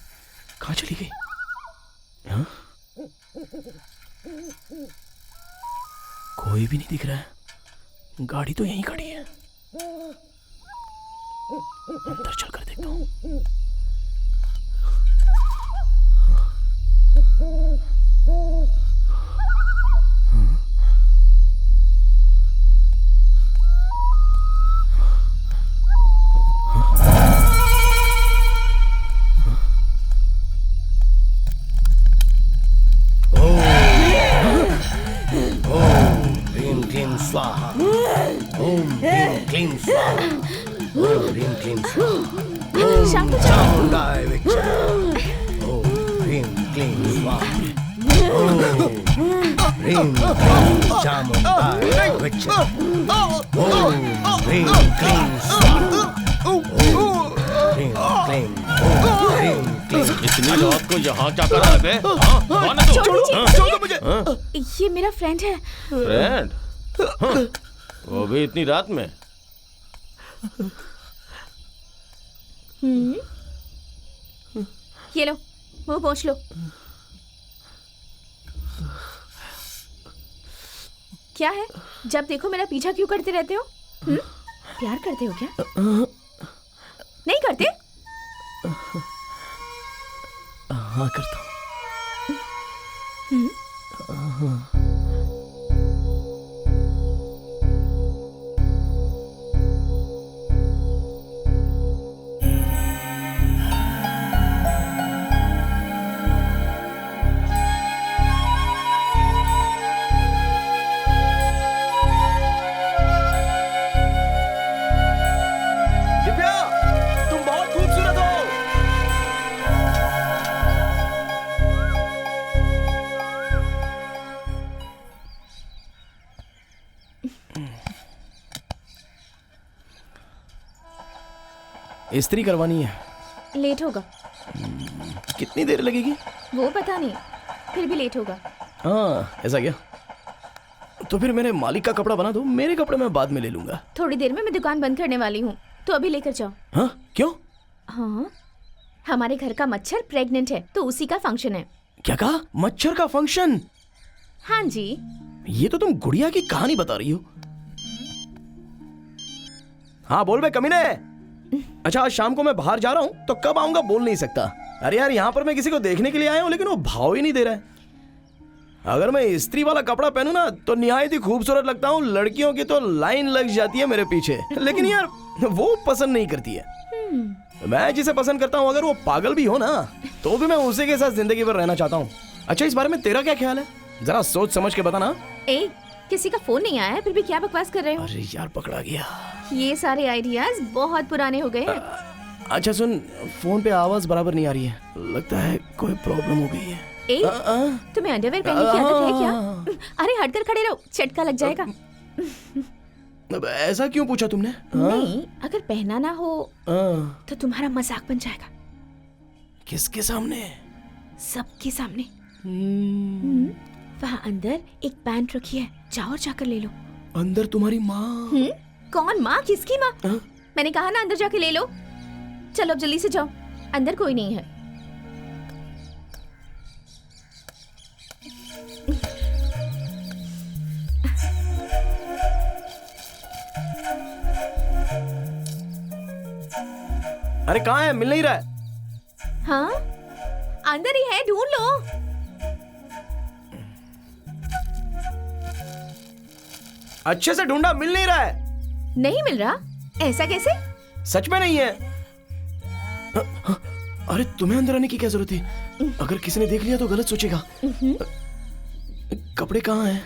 कहाँ चली गई? हाँ? कोई भी नहीं दिख रहा है, गाड़ी तो यहीं खड़ी है। अंदर चलकर देखता हूँ। स्वाहा ओम ह्रीं क्लीं स्वाहा ओम ह्रीं क्लीं स्वाहा ओम चामुंडाय विच्चे ओम ह्रीं क्लीं स्वाहा ओम ह्रीं क्लीं चामुंडाय विच्चे ओम ह्रीं क्लीं स्वाहा ओम ह्रीं क्लीं ओम ह्रीं क्लीं। इतनी रात को यहाँ क्या कर रहा है बे? हाँ? कौन है तू? छोड़ दो मुझे। ये मेरा फ्रेंड है। फ्रेंड? हाँ, वो भी इतनी रात में? ये लो, वो पोंछ लो। क्या है, जब देखो मेरा पीछा क्यों करते रहते हो? प्यार करते हो क्या? नहीं करते? हाँ करता हूँ। इस्त्री करवानी है। लेट होगा। कितनी देर लगेगी? वो पता नहीं, फिर भी लेट होगा। हाँ, ऐसा क्या? तो फिर मेरे मालिक का कपड़ा बना दो, मेरे कपड़े मैं बाद में ले लूंगा। थोड़ी देर में मैं दुकान बंद करने वाली हूँ, तो अभी लेकर जाओ। हाँ, क्यों? हाँ, हमारे घर का मच्छर प्रेग्नेंट है, तो उसी का फंक्शन है। क्या कहा? मच्छर का फंक्शन? हाँ जी। ये तो तुम गुड़िया की कहानी बता रही हो। हाँ बोल बे कमीने। अच्छा, आज शाम को मैं बाहर जा रहा हूँ, तो कब आऊंगा बोल नहीं सकता। अरे यार, यहाँ पर मैं किसी को देखने के लिए आया हूँ, लेकिन वो भाव ही नहीं दे रहा है। अगर मैं इस्त्री वाला कपड़ा पहनूं ना, तो निहायत ही खूबसूरत लगता हूँ। लड़कियों की तो लाइन लग जाती है मेरे पीछे, लेकिन यार वो पसंद नहीं करती है। मैं जिसे पसंद करता हूँ, अगर वो पागल भी हो ना, तो भी मैं उसी के साथ जिंदगी भर रहना चाहता हूँ। अच्छा, इस बारे में तेरा क्या ख्याल है? जरा सोच समझ के बता ना। ए, किसी का फोन नहीं आया है, फिर भी क्या बकवास कर रहे हो? अरे यार, पकड़ा गया। ये सारे आइडियाज बहुत पुराने हो गए हैं। अच्छा सुन, फोन पे आवाज बराबर नहीं आ रही है, लगता है कोई प्रॉब्लम हो गई है। ए, तुम्हें अंडरवेयर पहनने की आदत है क्या? अरे हटकर खड़े रहो, चटका लग जाएगा। अब ऐसा क्यों पूछा तुमने? नहीं, अगर पहना ना हो तो तुम्हारा मजाक बन जाएगा। किसके सामने? सबके सामने। वहाँ अंदर एक पैंट रखी है, जाओ और जाकर ले लो। अंदर तुम्हारी माँ? कौन माँ? किसकी माँ? मैंने कहा ना अंदर जाके ले लो। चलो अब जल्दी से जाओ, अंदर कोई नहीं है। अरे कहाँ है? मिल नहीं रहा है। हाँ, अंदर ही है, ढूंढ लो। अच्छे से ढूंढा, मिल नहीं रहा है। नहीं मिल रहा? ऐसा कैसे? सच में नहीं है। अरे तुम्हें अंदर आने की क्या जरूरत थी? अगर किसी ने देख लिया तो गलत सोचेगा। कपड़े कहाँ हैं?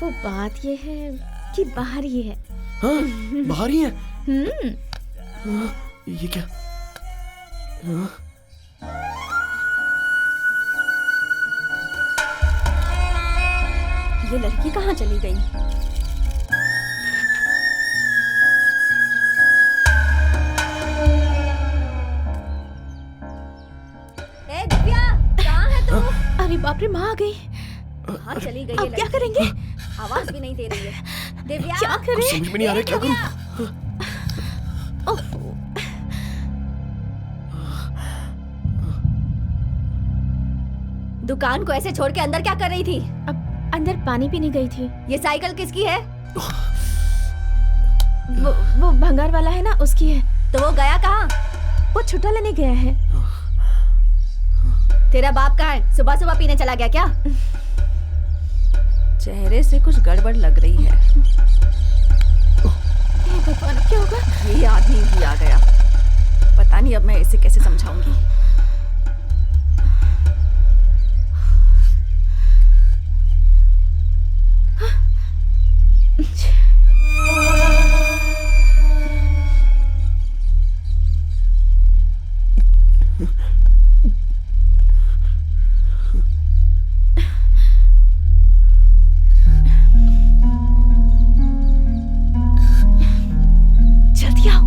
वो बात ये है कि बाहर ही है। हाँ, बाहर ही है। ये क्या? ये लड़की कहाँ चली गई? ए दिव्या, कहाँ है तू? अरे बाप रे, माँ आ गई। कहाँ चली गई? अब क्या करेंगे? आवाज भी नहीं दे रही है। दिव्या, क्या करें? समझ में नहीं आ रहा, क्या करूं? दुकान को ऐसे छोड़ के अंदर क्या कर रही थी? अब अंदर पानी पीने गई थी। ये साइकिल किसकी है? वो भंगार वाला है ना, उसकी है। तो वो गया कहाँ? वो छुट्टा लेने गया है। तेरा बाप कहाँ है? सुबह सुबह पीने चला गया क्या? चेहरे से कुछ गड़बड़ लग रही है। भगवान, अब क्या होगा? ये आदमी भी आ गया। पता नहीं अब मैं इसे कैसे समझाऊंगी। जल्दी आओ।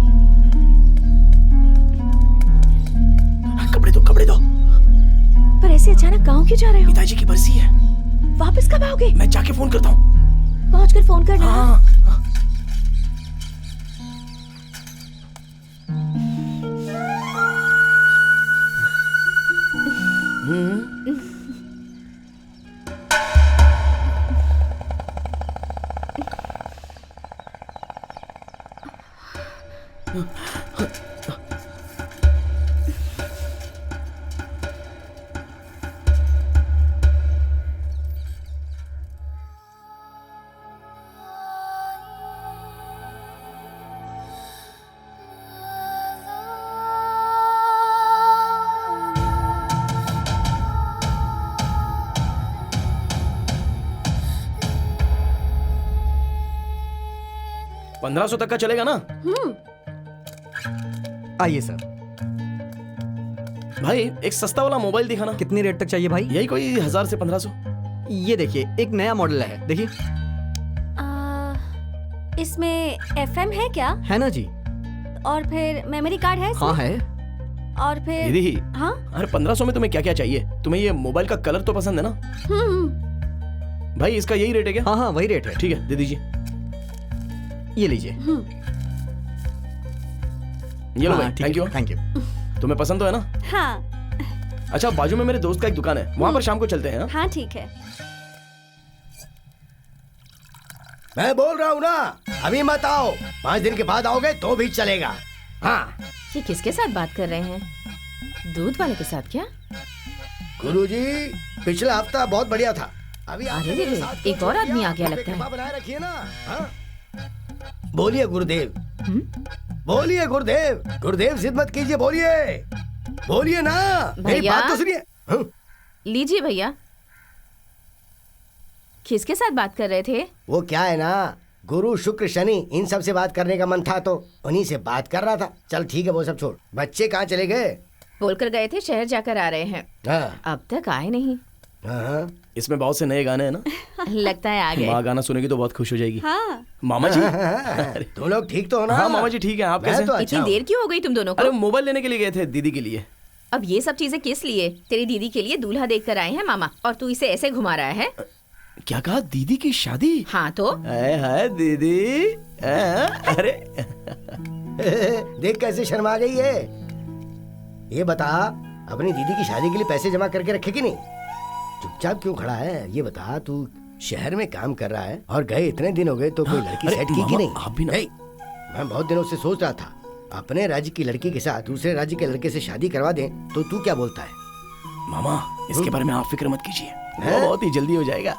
कपड़े दो। पर ऐसे अचानक गांव क्यों जा रहे हो? पिताजी की बरसी है। वापस कब आओगे? मैं जाके फोन करता हूँ। पहुंचकर फोन करना। हाँ। $1500 तक का चलेगा ना? आइए सर। भाई एक सस्ता वाला मोबाइल दिखाना। कितनी रेट तक चाहिए भाई? यही कोई 1000 से 1500। ये देखिए, एक नया मॉडल है, देखिए। इसमें FM है क्या? है ना जी। और फिर मेमोरी कार्ड है इसमें? हाँ है। और फिर दीदी हाँ अरे 1500 में तुम्हें क्या क्या चाहिए? तुम्हें ये मोबाइल का कलर तो पसंद है ना? भाई इसका यही रेट है क्या? हाँ हाँ वही रेट है। ठीक है दे दीजिए। ये लीजिए। ये लो हाँ, भाई। Thank you. Thank you. तुम्हें पसंद तो है ना? हाँ अच्छा बाजू में मेरे दोस्त का एक दुकान है, वहाँ पर शाम को चलते हैं। हाँ? हाँ ठीक है। मैं बोल रहा हूँ ना, अभी मत आओ, 5 दिन के बाद आओगे तो भी चलेगा। हाँ ये किसके साथ बात कर रहे हैं? दूध वाले के साथ क्या? गुरुजी, पिछला हफ्ता बहुत बढ़िया था। अभी अरे रे रे, एक और आदमी आ गया लगता है। बनाए रखिए ना। हाँ? बोलिए गुरुदेव। बोलिए गुरुदेव। गुरुदेव जिद मत कीजिए, बोलिए बोलिए ना, मेरी भैया। बात तो सुनिए। हाँ? लीजिए भैया। किसके साथ बात कर रहे थे? वो क्या है ना, गुरु शुक्र शनि इन सब से बात करने का मन था तो उन्हीं से बात कर रहा था। चल ठीक है वो सब छोड़, बच्चे कहाँ चले गए? बोलकर गए थे शहर जाकर आ रहे हैं। हाँ। अब तक आए नहीं। हाँ। इसमें बहुत से नए गाने हैं ना? लगता है आ गए। माँ गाना सुनेगी तो बहुत खुश हो जाएगी। हाँ। मामा जी। तुम लोग ठीक तो हो ना? हाँ मामा जी ठीक है, आप कैसे? तो इतनी देर क्यों हो गई तुम दोनों को? अरे मोबाइल लेने के लिए गए थे दीदी के लिए। अब ये सब चीजें किस लिए? तेरी दीदी के लिए दूल्हा देख कर आए हैं मामा, और तू इसे ऐसे घुमा रहा है। क्या कहा? दीदी की शादी? हाँ तो है दीदी। अरे देख कैसे शर्मा गई है। ये बता, अपनी दीदी की शादी के लिए पैसे जमा करके रखे कि नहीं? चुपचाप क्यों खड़ा है? ये बता, तू शहर में काम कर रहा है और गए इतने दिन हो गए तो कोई लड़की सेट की कि नहीं? आप भी ना। मैं बहुत दिनों से सोच रहा था अपने राज्य की लड़की के साथ दूसरे राज्य के लड़के से शादी करवा दें, तो तू क्या बोलता है? मामा इसके बारे में आप फिक्र मत कीजिए, वो बहुत ही जल्दी हो जाएगा।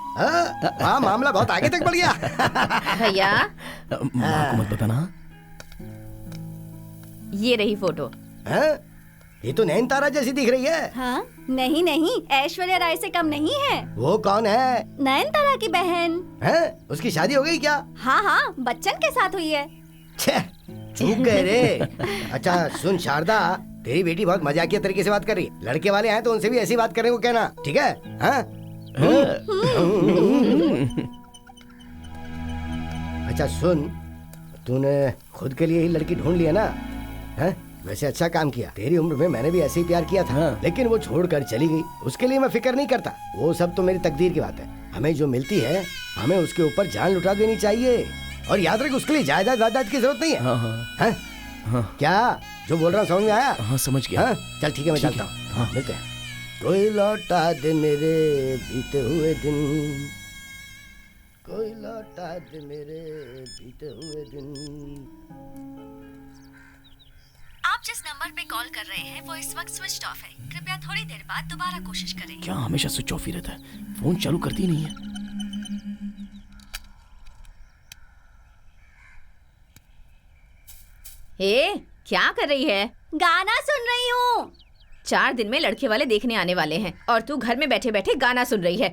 हाँ मामला बहुत आगे तक बढ़ गया। भैया माँ को मत बताना। ये रही फोटो। ये तो नयनतारा जैसी दिख रही है। हाँ नहीं नहीं, ऐश्वर्या राय से कम नहीं है। वो कौन है? नयनतारा की बहन है? उसकी शादी हो गई क्या? हाँ हाँ, बच्चन के साथ हुई है। चूक गए रे। अच्छा सुन शारदा, तेरी बेटी बहुत मजाकिया तरीके से बात कर रही है। लड़के वाले आए तो उनसे भी ऐसी बात करने को कहना, ठीक है? हाँ? अच्छा सुन, तूने खुद के लिए ही लड़की ढूंढ लिया ना? है? वैसे अच्छा काम किया। तेरी उम्र में मैंने भी ऐसे ही प्यार किया था। हाँ। लेकिन वो छोड़कर चली गई, उसके लिए मैं फिक्र नहीं करता। वो सब तो मेरी तकदीर की बात है। हमें जो मिलती है हमें उसके ऊपर जान लुटा देनी चाहिए। और याद रख, उसके लिए जायदाद वायदाद की जरूरत नहीं है। हाँ हाँ। हाँ? क्या जो बोल रहा हूँ समझ में आया? हाँ समझ गया। हाँ? चल ठीक है, मैं चलता हूँ। हाँ मिलते हैं। कोई लौटा दे मेरे बीते हुए दिन, कोई लौटा दे मेरे बीते हुए दिन। आप जिस नंबर पे कॉल कर रहे हैं वो इस वक्त स्विच ऑफ है। कृपया थोड़ी देर बाद दोबारा कोशिश करें। क्या हमेशा स्विच ऑफ ही रहता है? फोन चालू करती नहीं है। ए, क्या कर रही है? गाना सुन रही हूँ। 4 दिन में लड़के वाले देखने आने वाले हैं और तू घर में बैठे बैठे गाना सुन रही है।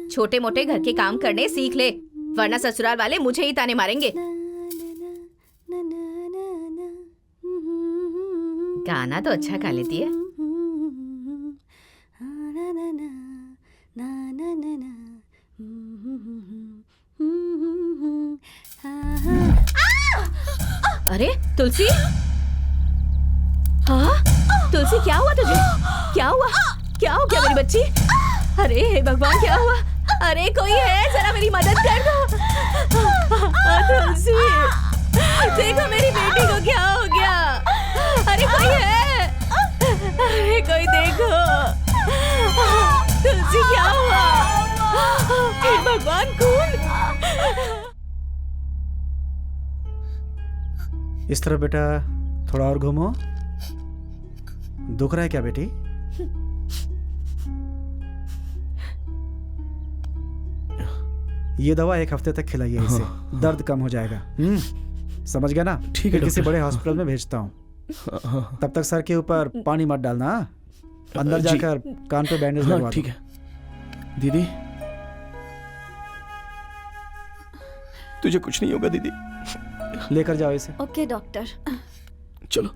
छोटे मोटे घर के काम करने सीख ले, वरना ससुराल वाले मुझे ही ताने मारेंगे। गाना तो अच्छा गा लेती है। अरे तुलसी, हाँ तुलसी, क्या हुआ तुझे? क्या हुआ? क्या हो गया मेरी बच्ची? अरे हे भगवान, क्या हुआ? अरे कोई है, जरा मेरी मदद कर दो। तुलसी, देखो मेरी बेटी को क्या हो गया। अरे कोई है, अरे कोई देखो। तुलसी क्या हुआ? हे भगवान, खून। इस तरफ बेटा, थोड़ा और घूमो। दुख रहा है क्या बेटी? ये दवा 1 हफ्ते तक खिलाइए इसे। दर्द कम हो जाएगा। समझ गया ना? ठीक है, किसी बड़े हॉस्पिटल में भेजता हूँ। तब तक सर के ऊपर पानी मत डालना। अंदर जाकर कान पे बैंडेज लगवा दो। ठीक है दीदी, तुझे कुछ नहीं होगा दीदी। लेकर जाओ इसे। Okay doctor. चलो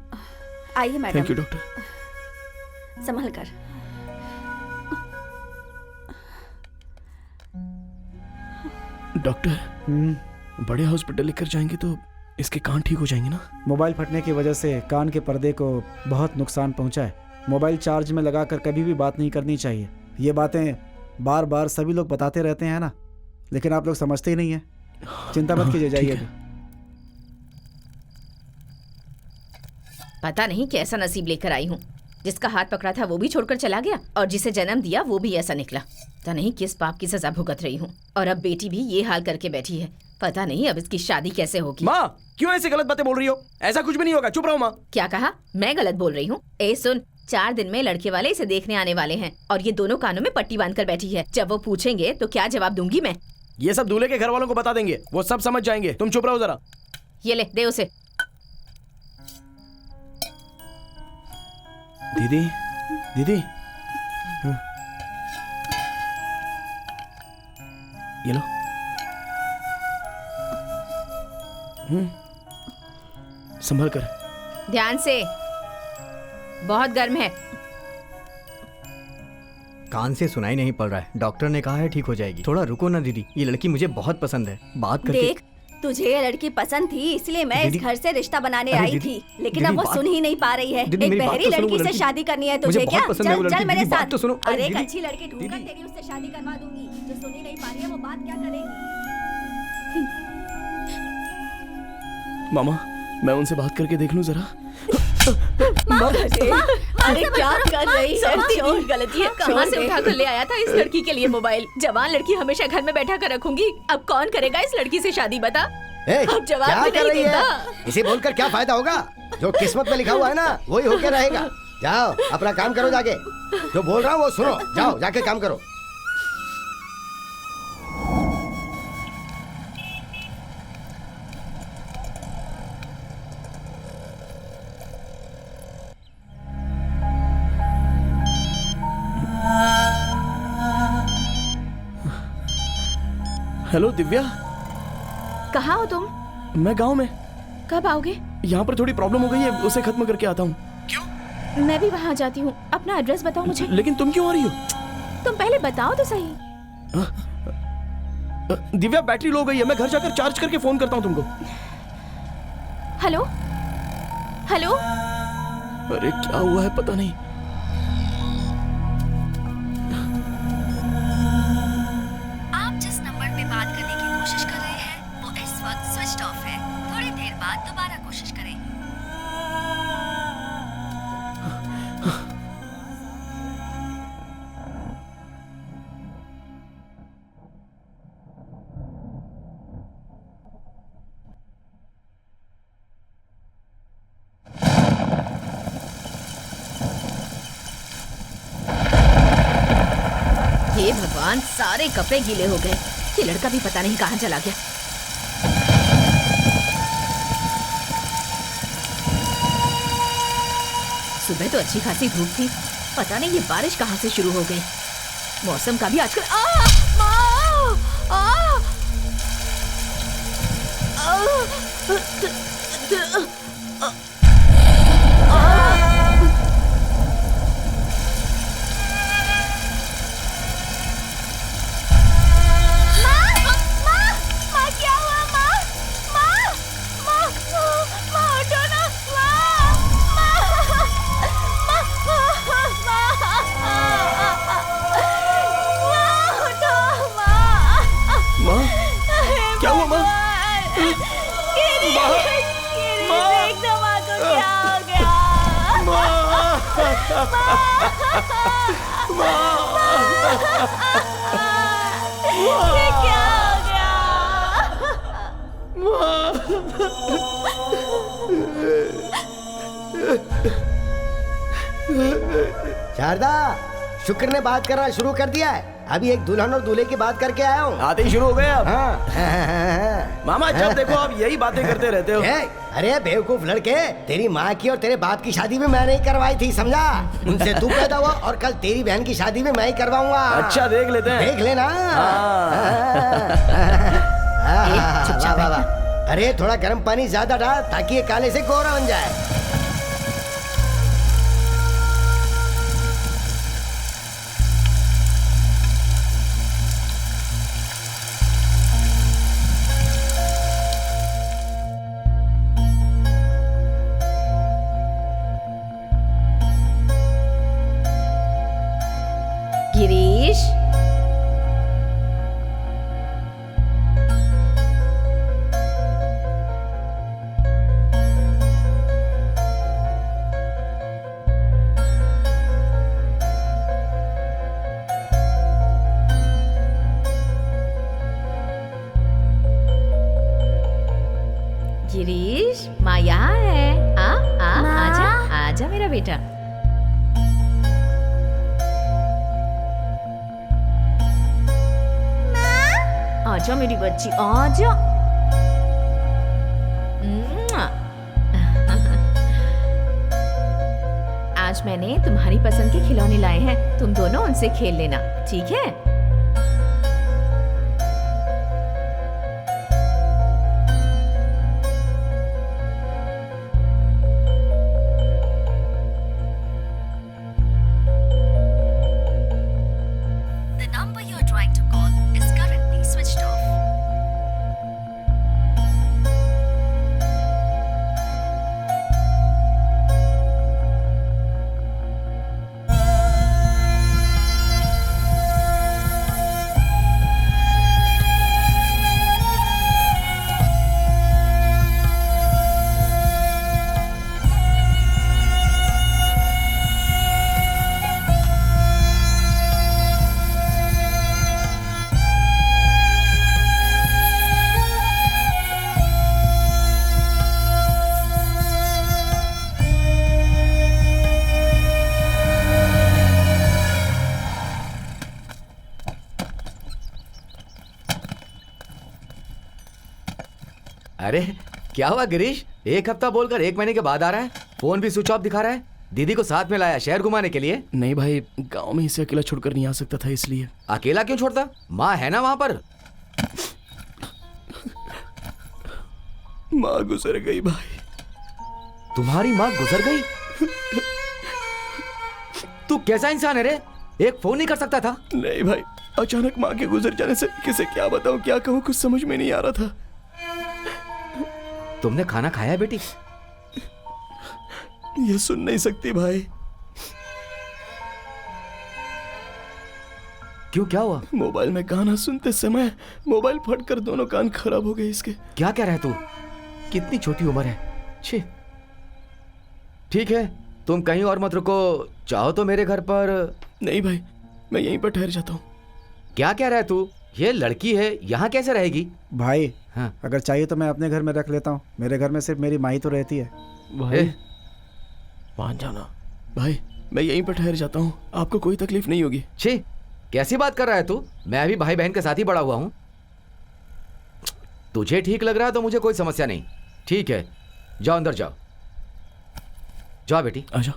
आइए मैडम। Thank you doctor. संभल कर। डॉक्टर बड़े हॉस्पिटल लेकर जाएंगे तो इसके कान ठीक हो जाएंगे ना। मोबाइल फटने की वजह से कान के पर्दे को बहुत नुकसान पहुंचा है। मोबाइल चार्ज में लगाकर कभी भी बात नहीं करनी चाहिए। ये बातें बार बार सभी लोग बताते रहते हैं ना, लेकिन आप लोग समझते ही नहीं है। चिंता मत कीजिए, जाइए अभी। पता नहीं कैसा नसीब लेकर आई हूँ। जिसका हाथ पकड़ा था वो भी छोड़कर चला गया और जिसे जन्म दिया वो भी ऐसा निकला। पता नहीं किस पाप की सजा भुगत रही हूँ और अब बेटी भी ये हाल करके बैठी है। पता नहीं अब इसकी शादी कैसे होगी। माँ क्यों ऐसी गलत बातें बोल रही हो? ऐसा कुछ भी नहीं होगा, चुप रहो माँ। क्या कहा? मैं गलत बोल रही हूँ? ए सुन, 4 दिन में लड़के वाले इसे देखने आने वाले हैं और ये दोनों कानों में पट्टी बांध कर बैठी है। जब वो पूछेंगे तो क्या जवाब दूंगी मैं? ये सब दूल्हे के घर वालों को बता देंगे, वो सब समझ जाएंगे। तुम चुप रहो जरा। ये ले, दे उसे। दीदी दीदी, ये लो। संभल कर। ध्यान से, बहुत गर्म है। कान से सुनाई नहीं पड़ रहा है। डॉक्टर ने कहा है ठीक हो जाएगी। थोड़ा रुको ना दीदी, ये लड़की मुझे बहुत पसंद है। बात करके देख, तुझे ये लड़की पसंद थी इसलिए मैं इस घर से रिश्ता बनाने आई थी, लेकिन अब वो सुन ही नहीं पा रही है। एक बहरी लड़की से शादी करनी है तुझे क्या? चल चल मेरे साथ। अरे एक अच्छी लड़की ढूंढकर तेरी उससे शादी करवा दूंगी। जो सुन ही नहीं पा रही है वो बात क्या करेगी? मामा, मैं उनसे बात करके देख लूं जरा। अरे क्या कर रही है? छोड़, गलती है। कहाँ से उठा कर ले आया था इस लड़की के लिए मोबाइल? जवान लड़की हमेशा घर में बैठा कर रखूंगी। अब कौन करेगा इस लड़की से शादी, बता? अब जवाब क्या भी कर नहीं रही देता। है? इसे बोलकर क्या फायदा होगा? जो किस्मत में लिखा हुआ है ना वही होके रहेगा। जाओ अपना काम करो, जाके जो बोल रहा हूँ वो सुनो। जाओ जाके काम करो। हेलो दिव्या। कहाँ हो तुम? मैं गांव में। कब आओगे? यहाँ पर थोड़ी प्रॉब्लम हो गई है, उसे खत्म करके आता हूँ। क्यों? मैं भी वहाँ जाती हूँ। अपना एड्रेस बताओ मुझे। लेकिन तुम क्यों आ रही हो? तुम पहले बताओ तो सही। दिव्या बैटरी लो गई है, मैं घर जाकर चार्ज करके फोन करता हूँ तुमको। Hello hello. अरे क्या हुआ है पता नहीं। आप जिस नंबर पे बात करने की कोशिश कर रहे हैं वो इस वक्त स्विच ऑफ है। थोड़ी देर बाद दोबारा कोशिश करें। हे भगवान, सारे कपड़े गीले हो गए। ये लड़का भी पता नहीं कहाँ चला गया। सुबह तो अच्छी खासी धूप थी, पता नहीं ये बारिश कहाँ से शुरू हो गई। मौसम का भी आजकल शारदा, शुक्र ने बात करना शुरू कर दिया है। अभी एक दुल्हन और दूल्हे की बात करके आया हूँ। आते ही शुरू हो गए अब। हाँ। मामा जब देखो आप यही बातें करते रहते हो। अरे बेवकूफ लड़के, तेरी माँ की और तेरे बाप की शादी भी मैं नहीं करवाई थी, समझा? उनसे तू पैदा हुआ और कल तेरी बहन की शादी भी मैं ही करवाऊंगा। अच्छा देख लेते हैं। देख लेना। अरे थोड़ा गर्म पानी ज्यादा डाल ताकि ये काले से गोरा बन जाए। गिरीश, गिरीश, माँ यहाँ है। आजा आजा मेरा बेटा। आजा मेरी बच्ची, आजा। आज मैंने तुम्हारी पसंद के खिलौने लाए हैं, तुम दोनों उनसे खेल लेना, ठीक है? The number you're trying to call is currently switched off. अरे क्या हुआ गिरीश, एक हफ्ता बोलकर 1 महीने के बाद आ रहा है? फोन भी स्विच ऑफ दिखा रहा है। दीदी को साथ में लाया शहर घुमाने के लिए? नहीं भाई, गांव में इसे अकेला छोड़कर नहीं आ सकता था इसलिए। अकेला क्यों छोड़ता? माँ है ना वहां पर। माँ गुजर गई भाई। तुम्हारी माँ गुजर गई? तू कैसा इंसान है रे, एक फोन नहीं कर सकता था? नहीं भाई, अचानक माँ के गुजर जाने से किसे क्या बताऊं, क्या कहूँ, कुछ समझ में नहीं आ रहा था। तुमने खाना खाया बेटी? ये सुन नहीं सकती भाई। क्यों, क्या हुआ? मोबाइल में गाना सुनते समय मोबाइल फटकर दोनों कान खराब हो गए इसके। क्या कह रहा है तू? कितनी छोटी उम्र है। छी। ठीक है, तुम कहीं और मत रुको, चाहो तो मेरे घर पर। नहीं भाई, मैं यहीं पर ठहर जाता हूँ। क्या कह रहा है तू? ये लड़की है, यहाँ कैसे रहेगी? भाई हाँ। अगर चाहिए तो मैं अपने घर में रख लेता हूँ, मेरे घर में सिर्फ मेरी माँ ही तो रहती है। भाई मान जाना भाई, मैं यहीं पर ठहर जाता हूँ, आपको कोई तकलीफ नहीं होगी। छी, कैसी बात कर रहा है तू? मैं भी भाई बहन के साथ ही बड़ा हुआ हूँ। तुझे ठीक लग रहा है तो मुझे कोई समस्या नहीं। ठीक है, जाओ अंदर जाओ। जाओ बेटी। आजा।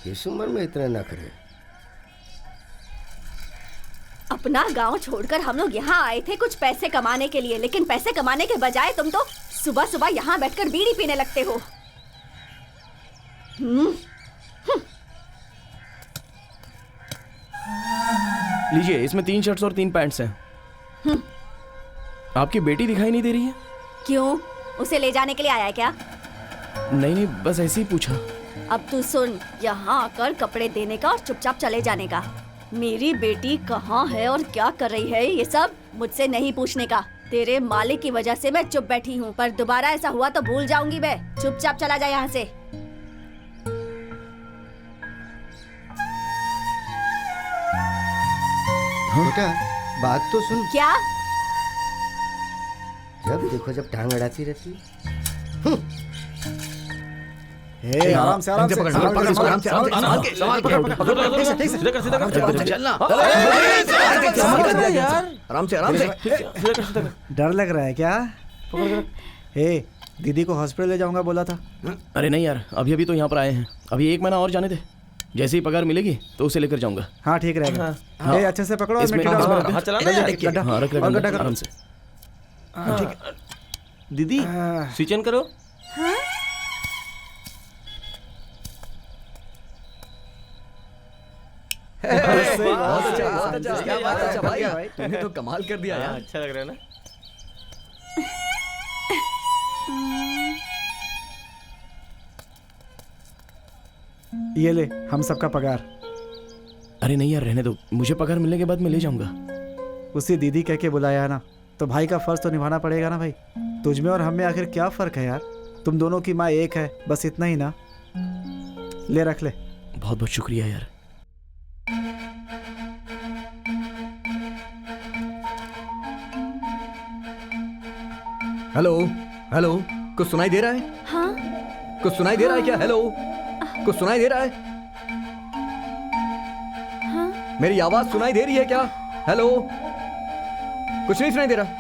इस उम्र में इतना नखरे। अपना गांव छोड़कर हम लोग यहाँ आए थे कुछ पैसे कमाने के लिए, लेकिन पैसे कमाने के बजाय तुम तो सुबह सुबह यहाँ बैठकर बीड़ी पीने लगते हो। लीजिए, इसमें 3 शर्ट्स और 3 पैंट्स हैं। आपकी बेटी दिखाई नहीं दे रही है? क्यों, उसे ले जाने के लिए आया है क्या? नहीं, बस ऐसे ही पूछा। अब तू सुन, यहाँ आकर कपड़े देने का और चुपचाप चले जाने का। मेरी बेटी कहाँ है और क्या कर रही है, ये सब मुझसे नहीं पूछने का। तेरे मालिक की वजह से मैं चुप बैठी हूँ, पर दोबारा ऐसा हुआ तो भूल जाऊंगी मैं। चुपचाप चला जा यहाँ से। बेटा बात तो सुन। क्या? जब देखो जब टांग अड़ाती रहती। आराम से, आराम से, आराम से, आराम से। डर लग रहा है क्या? हे, दीदी को हॉस्पिटल ले जाऊंगा बोला था। अरे नहीं यार, अभी अभी तो यहाँ पर आए हैं, अभी 1 महीना और जाने दे। जैसे ही पगार मिलेगी तो उसे लेकर जाऊंगा। हाँ ठीक रहेगा। हे, अच्छे से पकड़ो। इसमें मिट्टी डालो। हाँ, चला ना यार। गड्ढा। हाँ, रख और गड्ढा रख करो। आराम से। दीदी स्विच ऑन करो। बहुत अच्छा, बहुत अच्छा। क्या बात है, अच्छा भाई, तूने तो कमाल कर दिया यार। अच्छा लग रहा है ना? ये ले हम सबका पगार। अरे नहीं यार, रहने दो, मुझे पगार मिलने के बाद मैं ले जाऊंगा। उसी दीदी कह के बुलाया ना, तो भाई का फर्ज तो निभाना पड़ेगा ना भाई। तुझ में और हम में आखिर क्या फर्क है यार? तुम दोनों की माँ एक है, बस इतना ही ना। ले रख ले। बहुत बहुत शुक्रिया यार। हेलो हेलो, कुछ सुनाई दे रहा है? हाँ कुछ सुनाई दे रहा है क्या? हेलो, कुछ सुनाई दे रहा है? हाँ मेरी आवाज सुनाई दे रही है क्या? हेलो, कुछ नहीं सुनाई दे रहा?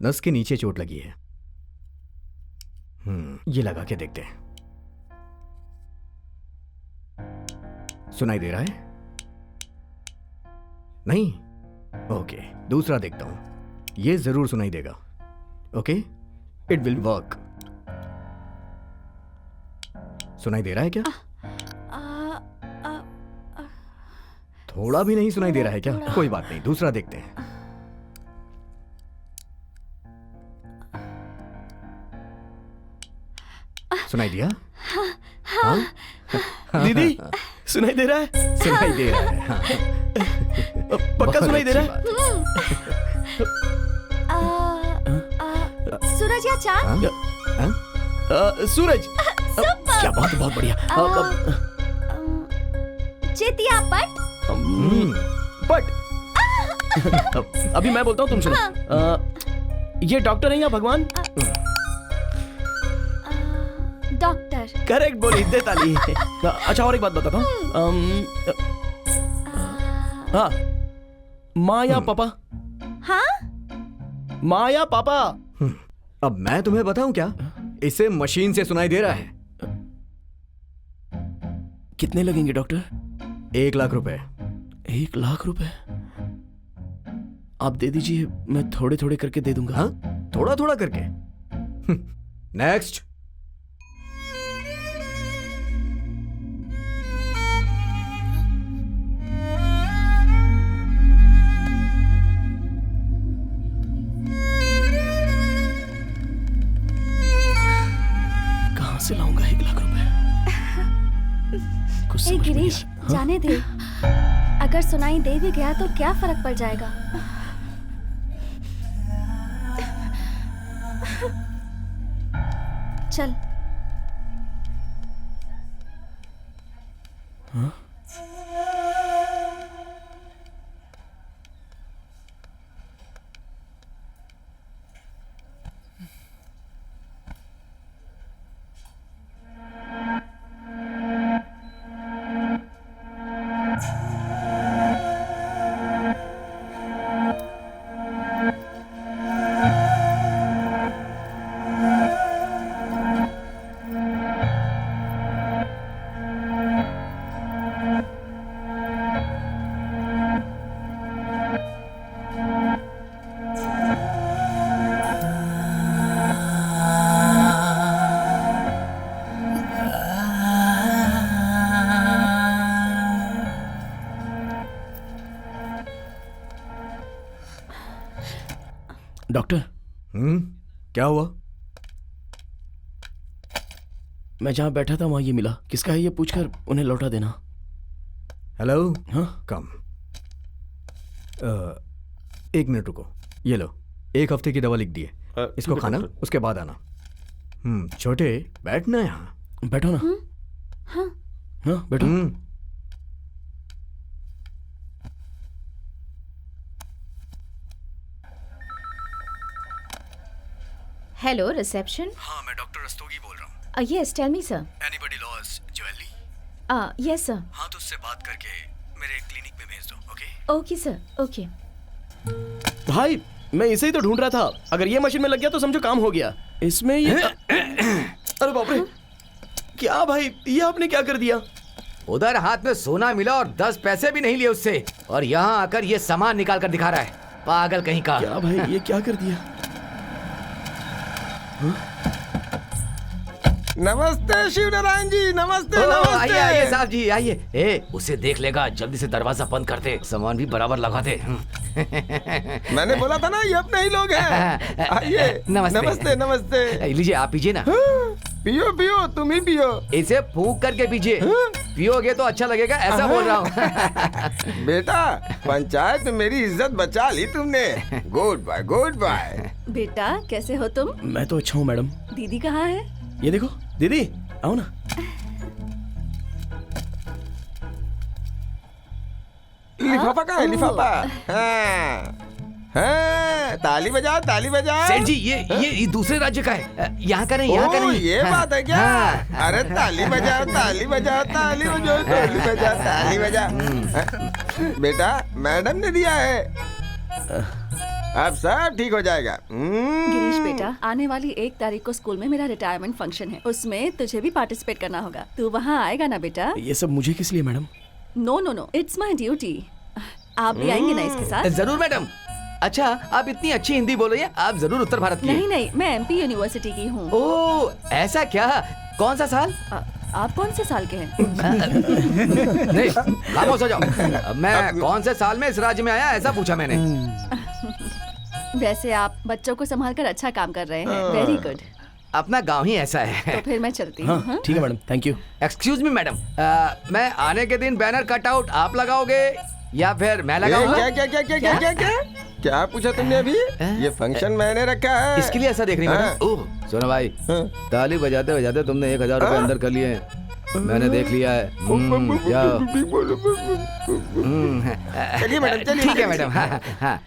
नस के नीचे चोट लगी है। ये लगा के देखते हैं। सुनाई दे रहा है? नहीं? ओके, दूसरा देखता हूं। ये जरूर सुनाई देगा। Okay, it will work. सुनाई दे रहा है क्या? थोड़ा भी नहीं सुनाई दे रहा है क्या? कोई बात नहीं, दूसरा देखते हैं। सुनाई दिया? हाँ? दीदी सुनाई दे रहा है? सुनाई दे रहा है। हाँ। पक्का सुनाई दे रहा है? सूरज या चांद? सूरज। क्या बात है, बहुत बढ़िया। चेतिया पट? पट। अभी मैं बोलता हूँ, तुम सुनो। ये डॉक्टर है या भगवान? डॉक्टर। करेक्ट बोली, दे ताली। अच्छा, और एक बात बताता हूँ। हाँ, माँ या पापा? हाँ? माँ या पापा? अब मैं तुम्हें बताऊं क्या? इसे मशीन से सुनाई दे रहा है। कितने लगेंगे डॉक्टर? 1 लाख रुपए। 1 लाख रुपए? आप दे दीजिए, मैं थोड़े थोड़े करके दे दूंगा। हाँ, थोड़ा थोड़ा करके। नेक्स्ट। कहां से लाऊंगा 1 लाख रुपए? कुछ समझ में गिरीश, नहीं। जाने दे। अगर सुनाई दे भी गया तो क्या फर्क पड़ जाएगा? चल। हाँ? डॉक्टर। क्या हुआ? मैं जहां बैठा था वहां ये मिला। किसका है ये पूछकर उन्हें लौटा देना। हेलो। हाँ? कम। 1 मिनट रुको। ये लो, 1 हफ्ते की दवा लिख दी है। इसको खाना, उसके बाद आना। छोटे, बैठना यहाँ। बैठो ना। हाँ। हाँ, बैठो। Hello, reception. हाँ, मैं डॉक्टर रस्तोगी बोल रहा हूँ। Yes, tell me sir. Anybody loss jewellery? Yes sir. हाँ, तो उससे बात करके मेरे क्लिनिक में भेज दो। ओके? Okay sir, okay. भाई, मैं इसे ही तो ढूंढ रहा था। अगर ये मशीन में लग गया तो समझो काम हो गया। इसमें ये अरे बाप रे, क्या भाई, ये आपने क्या कर दिया? उधर हाथ में सोना मिला और 10 पैसे भी नहीं लिए उससे, और यहाँ आकर ये सामान निकाल कर दिखा रहा है। पागल कहीं का। क्या भाई, ये क्या कर दिया? नमस्ते शिवनारायण जी, नमस्ते नमस्ते। आइए आइए साहब जी आइए। ए उसे देख लेगा, जल्दी से दरवाजा बंद कर दे, सामान भी बराबर लगा दे। मैंने बोला था ना ये अपने ही लोग हैं। आइए। नमस्ते नमस्ते नमस्ते। लीजिए आप पीजिए ना। पियो पियो, तुम ही पियो। इसे फूंक करके पीजिए, पियोगे तो अच्छा लगेगा, ऐसा बोल रहा हूँ। बेटा पंचायत में मेरी इज्जत बचा ली तुमने। Good bye good bye. बेटा कैसे हो तुम? मैं तो अच्छा हूँ मैडम। दीदी कहाँ है? ये देखो दीदी, आओ ना। लिफाफा कहाँ है? लिफाफा। हाँ। हाँ, ताली बजाओ ताली बजाओ। सेठ जी ये दूसरे राज्य का है, यहाँ का नहीं, यहाँ का नहीं। ये बात है क्या? अरे ताली बजाओ ताली बजाओ ताली बजाओ ताली बजाओ ताली बजाओ। बेटा मैडम ने दिया है, अब सब ठीक हो जाएगा। गिरीश बेटा, आने वाली 1 तारीख को स्कूल में मेरा रिटायरमेंट फंक्शन है, उसमें तुझे भी पार्टिसिपेट करना होगा। तू वहाँ आएगा ना बेटा? ये सब मुझे किस लिए madam? No, it's my duty. आप भी आएंगे ना इसके साथ? जरूर मैडम। अच्छा आप इतनी अच्छी हिंदी बोल रही है, आप जरूर उत्तर भारत की हैं। नहीं, मैं MP यूनिवर्सिटी की हूँ। ओह ऐसा क्या? कौन सा साल? आप कौन से साल के हैं? नहीं खामोश हो जाओ। मैं कौन से साल में इस राज्य में आया ऐसा पूछा मैंने। वैसे आप बच्चों को संभाल कर अच्छा काम कर रहे हैं, वेरी गुड। अपना गांव ही ऐसा है। तो फिर मैं चलती हूँ। हाँ, ठीक है madam, thank you. Excuse me madam, मैं आने के दिन बैनर कट आउट आप लगाओगे या फिर मैं लगाऊंगा? क्या पूछा तुमने अभी? ये फंक्शन मैंने रखा है, इसके लिए ऐसा देख रही मैडम। ओह सुनो भाई, ताली बजाते बजाते तुमने 1000 रुपए अंदर कर लिए, मैंने देख लिया है। चलिए मैडम चलिए। ठीक है मैडम। हाँ।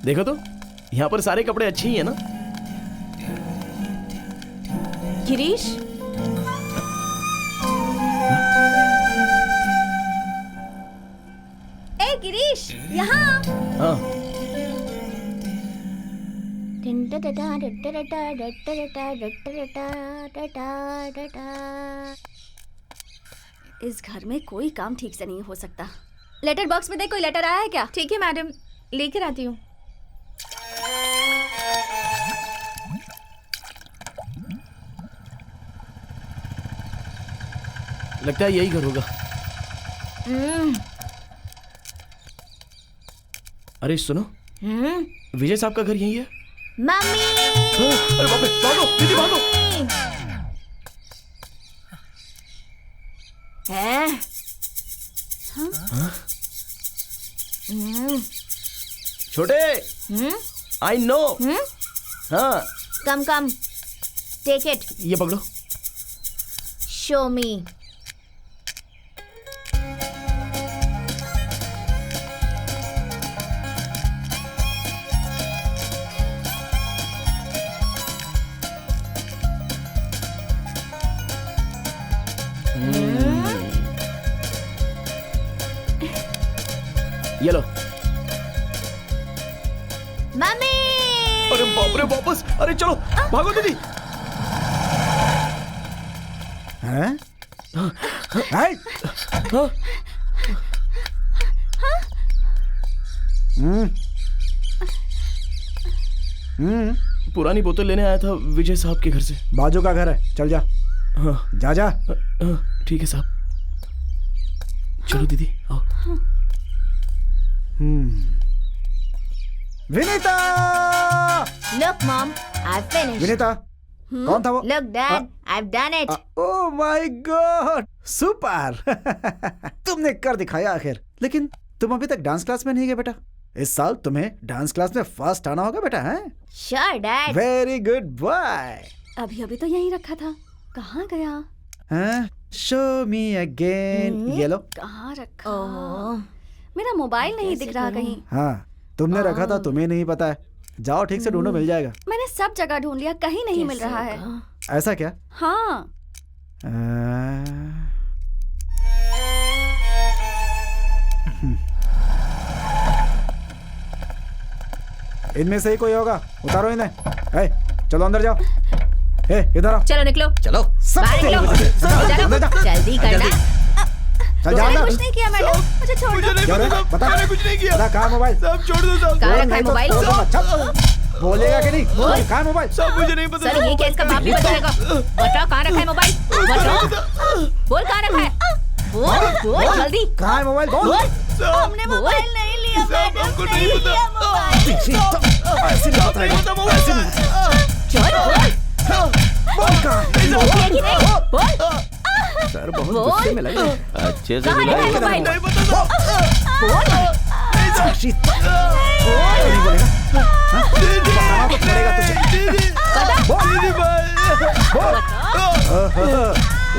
देखो तो यहाँ पर सारे कपड़े अच्छे ही है ना? गिरीश ए गिरीश, यहाँ। हाँ। इस घर में कोई काम ठीक से नहीं हो सकता। लेटर बॉक्स में देख, कोई लेटर आया है क्या? ठीक है मैडम, लेकर आती हूँ। लगता है यही घर होगा। अरे सुनो, विजय साहब का घर यही है। मम्मी! अरे बाप रे, भागो दीदी भागो। छोटे, आई नो। हाँ, कम टेक इट, ये पकड़ो। शो मी। ये लो। मम्मी! अरे बाप रे, वापस। अरे चलो भागो दीदी। हैं? पुरानी बोतल लेने आया था विजय साहब के घर से। बाजू का घर है, चल जा। हाँ जा। ठीक है साहब, चलो दीदी आओ। Vinita! Look, Mom, I've finished. Vinita, कौन था वो? Look, Dad, I've done it. Oh my God, super! तुमने कर दिखाया आखिर। लेकिन तुम अभी तक डांस क्लास में नहीं गए बेटा। इस साल तुम्हें डांस क्लास में फर्स्ट आना होगा बेटा, हैं? Sure, Dad. Very good boy. अभी तो यहीं रखा था, कहाँ गया? हाँ, शो मी अगेन। ये लो। कहाँ रखा? मेरा मोबाइल नहीं दिख रहा कहीं। हाँ, तुमने रखा था, तुम्हें नहीं पता है। जाओ ठीक से ढूंढो, मिल जाएगा। मैंने सब जगह ढूंढ लिया, कहीं नहीं मिल रहा है। ऐसा क्या? हाँ। इनमें से ही कोई होगा, उतारो इन्हें। चलो अंदर जाओ। ए इधर आओ। चलो निकलो, चलो बाहर निकलो, अंदर जा। जल्दी करना। चल जा मैंने अंदर। कुछ नहीं किया मैडम, मुझे छोड़ दो। क्या रे? बता। मैंने कुछ नहीं किया। बता कहाँ मोबाइल? सब छोड़ दो साहब। कहाँ रखा है नहीं तो मोबाइल? तोड़ दूंगा। चल। बोलेगा कि नहीं? बोल। कहाँ है मोबाइल? सब मुझे नहीं पता। सर ये केस का बाप भी बताएगा। बताओ कहाँ रखा है मोबाइल? बताओ, बोल कहाँ रखा है? बोल बोल जल्दी। कहाँ है मोबाइल? बोल। हमने मोबाइल नहीं लिया मैडम, हमको नहीं नहीं पता। लिया मोबाइल। ऐसे नहीं बात रहेगा। ऐसे नहीं। चल बोल, बोल कहाँ है? बोल है कि नहीं? बोल सर बहुत गुस्से में लग रहे हैं। अच्छे से कहाँ रखा है बुलाइए। मोबाइल? नहीं पता साहब। बोल साक्षी नहीं बोलेगा? हाँ? बताना तो पड़ेगा तुझे। दीदी भाई। बोल।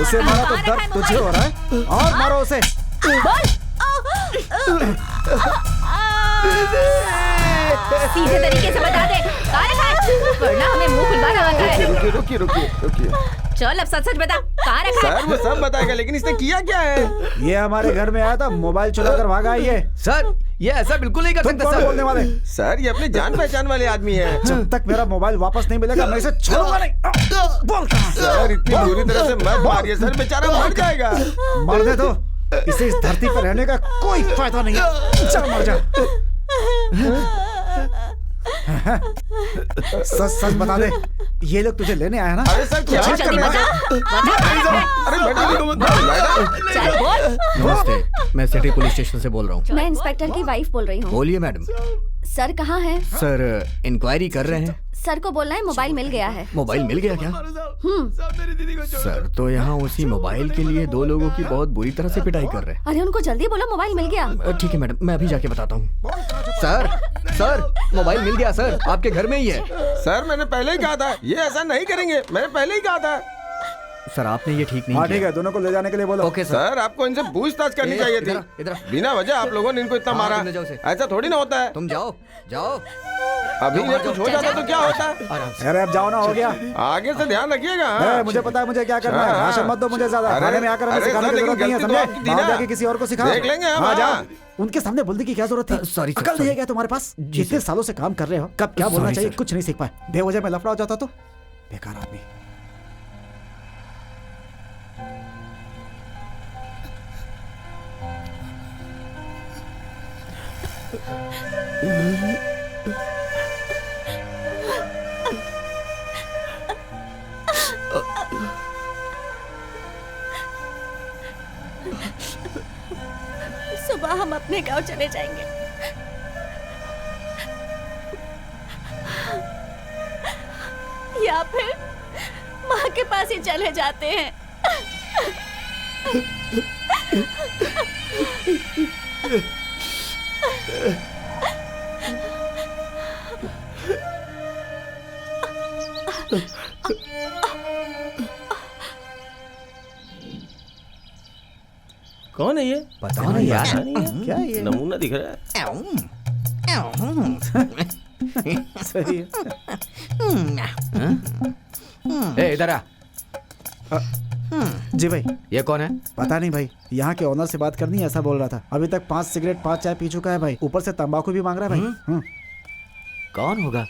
उसे मारा तो दर्द तुझे हो रहा है और मारो उसे। सीधे तरीके से बता दे कहाँ रखा है, वरना हमें मुंह खुलवाना आता है। रुकिए। चल अब सच सच बता कहाँ रखा है? सर वो सब बताएगा, लेकिन इसने किया क्या है? ये हमारे घर में आया था, मोबाइल चुरा कर भागा। ये सर ये ऐसा बिल्कुल नहीं कर तुम सकते कौन बोलने सर। वाले? सर ये अपने जान पहचान वाले आदमी है। जब तक मेरा मोबाइल वापस नहीं मिलेगा मैं इसे छोड़ूंगा नहीं। बोल कहाँ है? सर इतनी बुरी तरह से मत मारिए सर, बेचारा मर जाएगा। मर दे तो इसे इस धरती पर रहने का कोई फायदा नहीं है। चल मर जा। सच सच बता दे, ये लोग तुझे लेने आए हैं ना? अरे सर क्या चल कर जल्दी रहे बता, हैं? बता कहाँ रखा है? अरे मैडम चल बोल। नमस्ते, मैं सिटी पुलिस स्टेशन से बोल रहा हूँ। मैं इंस्पेक्टर की वाइफ बोल रही हूँ। बोलिए मैडम। सर कहाँ है? सर इंक्वायरी कर रहे हैं। सर को बोलना है मोबाइल मिल गया है। मोबाइल मिल गया क्या? सब मेरी दीदी को छोड़। सर तो यहाँ उसी मोबाइल के लिए 2 लोगों की बहुत बुरी तरह से पिटाई कर रहे हैं। अरे उनको जल्दी बोलो मोबाइल मिल गया। ठीक है मैडम, मैं अभी जाके बताता हूँ। सर मोबाइल मिल गया सर, आपके घर में ही है। सर मैंने पहले ही कहा था ये ऐसा नहीं करेंगे, मैंने पहले ही कहा था। सर आपने ये ठीक नहीं हाँ किया। ठीक है, दोनों को ले जाने के लिए बोलो। Okay sir. सर आपको इनसे पूछताछ करनी चाहिए थी। इधर बिना वजह आप लोगों ने इनको इतना हाँ, मारा, तुम ले जाओ उसे। ऐसा थोड़ी ना होता है। तुम जाओ जाओ। अभी ये कुछ हो जाता तो क्या होता? आराम से। अरे अब जाओ ना, हो गया। आगे से ध्यान रखिएगा। है, मुझे पता है मुझे क्या करना है। हाँ। भाषण मत दो मुझे ज्यादा। अरे, खाने में आकर हमें अरे सिखाने सर, की लेकिन जरूरत नहीं है, गलती तो समझे? आपकी थी वहाँ ना। जाके किसी और को सिखाओ। देख लेंगे हम, हाँ जा। हाँ। उनके सामने बोलने की क्या जरूरत थी? सॉरी सर, अकल नहीं सॉरी। है क्या तुम्हारे पास? इतने सालों से काम कर रहे हो, कब क्या बोलना सॉरी, चाहिए सर। कुछ नहीं सीख पाए। बेवजह में लफड़ा हो जाता तो बेकार आदमी। सुबह हम अपने गांव चले जाएंगे। या फिर माँ के पास ही चले जाते हैं। कौन है ये? पता नहीं यार। पता नहीं है। क्या ये? नमूना दिख रहा है। सही है। ए इधर आ। जी भाई। ये कौन है? पता नहीं भाई, यहाँ के ओनर से बात करनी है ऐसा बोल रहा था। अभी तक 5 सिगरेट 5 चाय पी चुका है भाई, ऊपर से तंबाकू भी मांग रहा है भाई। कौन होगा?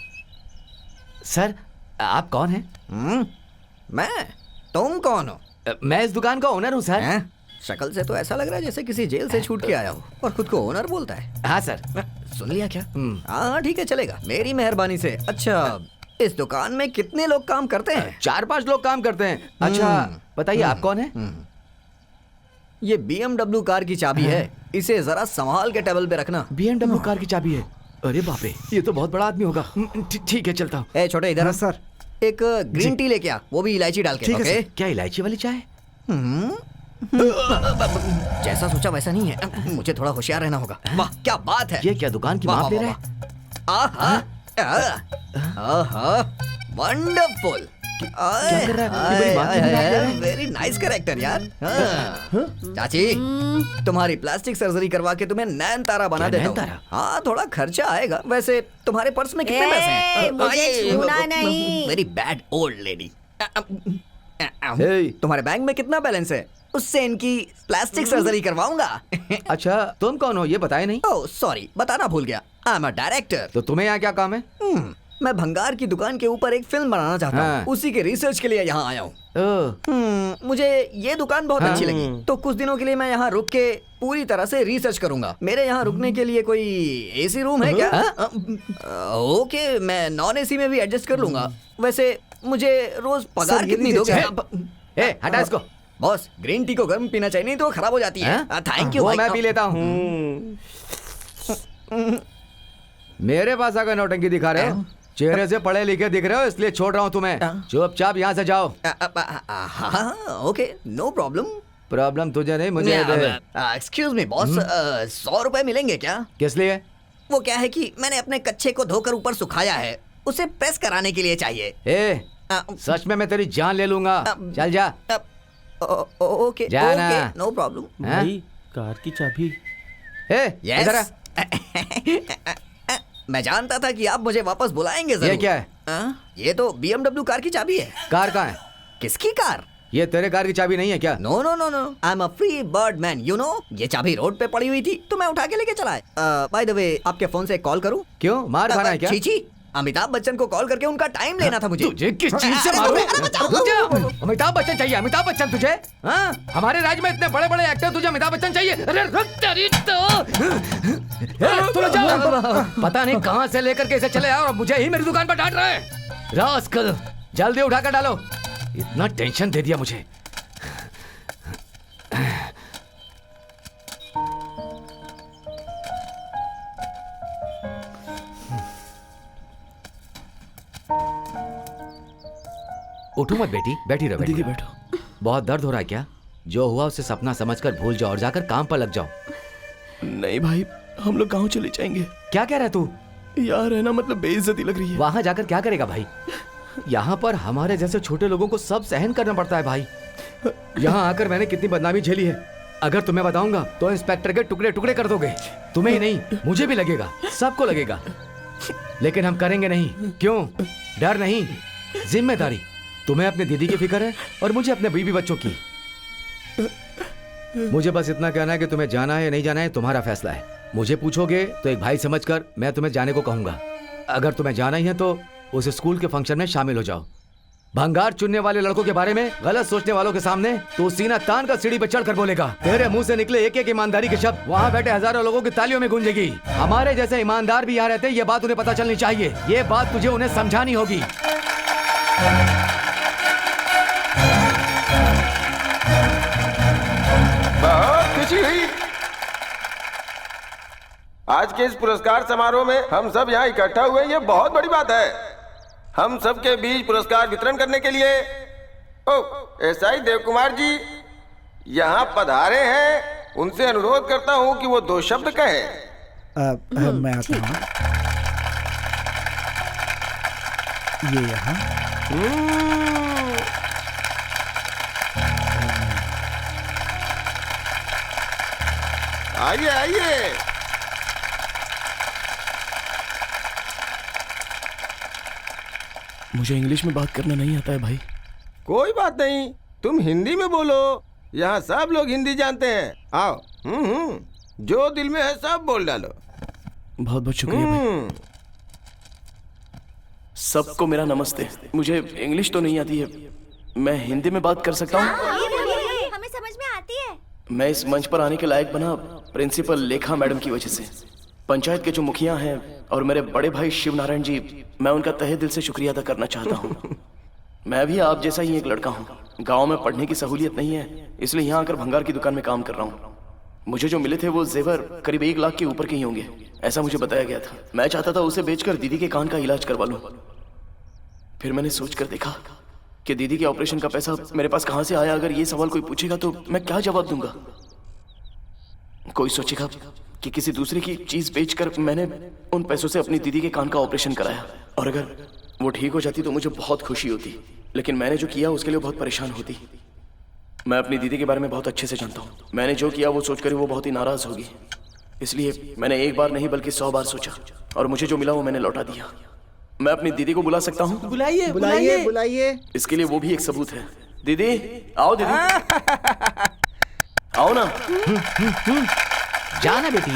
सर आप कौन हैं? मैं? तुम कौन हो? मैं इस दुकान का ओनर हूँ सर। हैं? शक्ल से तो ऐसा लग रहा है जैसे किसी जेल से छूट के आया हो और खुद को ओनर बोलता है। हाँ सर। सुन लिया क्या? हाँ ठीक है, चलेगा, मेरी मेहरबानी से। अच्छा, इस दुकान में कितने लोग काम करते हैं? 4-5 लोग काम करते हैं। अच्छा बताइए आप कौन हैं? ये BMW कार की चाबी है, इसे जरा संभाल के टेबल पे रखना। BMW कार की चाबी है? अरे बाप रे, ये तो बहुत बड़ा आदमी होगा। ठीक है चलता हूँ। ए छोटे, इधर हाँ आ। सर। एक ग्रीन टी लेके आ, वो भी इलायची डाल के। ठीक है ओके? क्या इलायची वाली चाय? जैसा सोचा वैसा नहीं है, मुझे थोड़ा होशियार रहना होगा। वाह क्या बात है! ये क्या दुकान की वाह, माप ले वाह, रहे वाह, हैं? आहा, वंडरफुल। कर रहा है? ये बड़ी बात है। वेरी नाइस कैरेक्टर यार। हाँ। चाची, तुम्हारी प्लास्टिक सर्जरी करवा के तुम्हें नैन तारा बना क्या देता नैन हूँ। हाँ थोड़ा खर्चा आएगा। वैसे तुम्हारे पर्स में कितने पैसे हैं? मुझे छूना नहीं। Very bad old lady. तुम्हारे बैंक में कितना बैलेंस है? उससे इनकी प्लास्टिक सर्जरी करवाऊंगा। अच्छा तुम कौन हो ये बताए नहीं? ओह सॉरी, बताना भूल गया। आई एम अ डायरेक्टर। तो तुम्हें यहाँ क्या काम है? मैं भंगार की दुकान के ऊपर एक फिल्म बनाना चाहता हूँ। उसी के रिसर्च के लिए यहाँ आया हूँ। मुझे ये दुकान बहुत अच्छी लगी, तो कुछ दिनों के लिए मैं यहाँ रुक के पूरी तरह से रिसर्च करूंगा। मेरे यहाँ रुकने के लिए कोई एसी रूम है क्या? ओके, मैं नॉन एसी में भी एडजस्ट कर लूंगा। वैसे मुझे रोज पगार कितनी दोगे? हटा इसको। बॉस, ग्रीन टी को गर्म पीना चाहिए, नहीं तो खराब हो जाती है। Thank you. वो मैं पी लेता हूँ। मेरे पास आकर नौटंकी दिखा रहे हो? चेहरे से पढ़े लिखे दिख रहे हो, इसलिए छोड़ रहा हूँ तुम्हें। चुपचाप यहाँ से जाओ। Okay, no problem. प्रॉब्लम तुझे नहीं, मुझे। एक्सक्यूज मी बॉस, 100 रुपए मिलेंगे क्या? किस लिए? वो क्या है कि मैंने अपने कच्चे को धोकर ऊपर सुखाया है, उसे प्रेस कराने के लिए चाहिए। सच में मैं तेरी जान ले लूंगा। चल जा। ओके, जाना। No problem. भाई, कार की चाबी। इधर आ। मैं जानता था कि आप मुझे वापस बुलाएंगे जरूर। ये क्या है? ये तो BMW कार की चाबी है। कार कहाँ है? किसकी कार? ये तेरे कार की चाबी नहीं है क्या? No no no no, I am a free bird man, you know. ये चाबी रोड पे पड़ी हुई थी तो मैं उठा के लेके चला। बाय द वे, आपके फोन से कॉल करूं? क्यों, मार खाना है क्या? चीची, अमिताभ बच्चन को कॉल करके उनका टाइम लेना था मुझे। तुझे किस चीज से मारूं? अमिताभ बच्चन चाहिए? अमिताभ बच्चन तुझे? हमारे राज्य में इतने बड़े बड़े एक्टर, तुझे अमिताभ बच्चन चाहिए? अरे तेरी तो पता नहीं कहां से लेकर के इसे चले आओ और मुझे ही मेरी दुकान पर डांट रहा है। रास्कल, जल्दी उठा कर डालो। इतना टेंशन दे दिया मुझे। उठो मत बेटी, बैठी रहो। दीदी बैठो। बहुत दर्द हो रहा है क्या? जो हुआ उसे सपना समझकर भूल जाओ और जाकर काम पर लग जाओ। नहीं भाई, हम लोग गांव चले जाएंगे। क्या कह रहा है तू? यार है ना, मतलब बेइज्जती लग रही है। वहां जाकर क्या करेगा भाई? यहाँ पर हमारे जैसे छोटे लोगों को सब सहन करना पड़ता है भाई। यहाँ आकर मैंने कितनी बदनामी झेली है। अगर तुम्हें बताऊंगा तो इंस्पेक्टर के टुकड़े टुकड़े कर दोगे। तुम्हें ही नहीं, मुझे भी लगेगा, सबको लगेगा। लेकिन हम करेंगे नहीं। क्यों? डर नहीं, जिम्मेदारी। तुम्हें अपने दीदी की फिक्र है और मुझे अपने बीवी बच्चों की। मुझे बस इतना कहना है कि तुम्हें जाना है या नहीं जाना है, तुम्हारा फैसला है। मुझे पूछोगे तो एक भाई समझकर मैं तुम्हें जाने को कहूंगा। अगर तुम्हें जाना ही है तो उस स्कूल के फंक्शन में शामिल हो जाओ। भंगार चुनने वाले लड़कों के बारे में गलत सोचने वालों के सामने तो सीना तान कर सीढ़ी पर चढ़कर बोलेगा। तेरे मुंह से निकले एक एक ईमानदारी के शब्द वहाँ बैठे हजारों लोगों की तालियों में गूंजेगी। हमारे जैसे ईमानदार भी यहाँ रहते, ये बात उन्हें पता चलनी चाहिए। ये बात तुझे उन्हें समझानी होगी। बहुत खुशी हुई। आज के इस पुरस्कार समारोह में हम सब यहाँ इकट्ठा हुए, ये बहुत बड़ी बात है। हम सबके बीच पुरस्कार वितरण करने के लिए एसआई देव कुमार जी यहाँ पधारे हैं। उनसे अनुरोध करता हूँ कि वो 2 शब्द कहें। मैं आता हूँ। ये यहाँ। आइए आइए। मुझे इंग्लिश में बात करना नहीं आता है भाई। कोई बात नहीं, तुम हिंदी में बोलो। यहाँ सब लोग हिंदी जानते हैं। आओ। जो दिल में है सब बोल डालो। बहुत बहुत शुक्रिया भाई। सबको मेरा नमस्ते। मुझे इंग्लिश तो नहीं आती है, मैं हिंदी में बात कर सकता हूँ। हमें समझ में आती है। मैं इस मंच पर आने के लायक बना प्रिंसिपल लेखा मैडम की वजह से। पंचायत के जो मुखिया हैं और मेरे बड़े भाई शिव नारायण जी, मैं उनका तहे दिल से शुक्रिया अदा करना चाहता हूँ। मैं भी आप जैसा ही एक लड़का हूँ। गांव में पढ़ने की सहूलियत नहीं है, इसलिए यहाँ आकर भंगार की दुकान में काम कर रहा हूँ। मुझे जो मिले थे वो जेवर करीब 1 लाख के ऊपर के ही होंगे, ऐसा मुझे बताया गया था। मैं चाहता था उसे बेचकर दीदी के कान का इलाज करवा लूँ। फिर मैंने सोच कर देखा कि दीदी के ऑपरेशन का पैसा मेरे पास कहाँ से आया। अगर ये सवाल कोई पूछेगा तो मैं क्या जवाब दूंगा। कोई सोचेगा कि किसी दूसरे की चीज बेचकर मैंने उन पैसों से अपनी दीदी के कान का ऑपरेशन कराया, और अगर वो ठीक हो जाती तो मुझे बहुत खुशी होती। लेकिन मैंने जो किया उसके लिए बहुत परेशान होती। मैं अपनी दीदी के बारे में बहुत अच्छे से जानता हूँ। मैंने जो किया वो सोचकर वो बहुत ही नाराज होगी, इसलिए मैंने एक बार नहीं बल्कि 100 बार सोचा, और मुझे जो मिला वो मैंने लौटा दिया। मैं अपनी दीदी को बुला सकता हूँ? बुलाइए बुलाइए बुलाइए। इसके लिए वो भी एक सबूत है। दीदी आओ, दीदी आओ ना। जाना बेटी।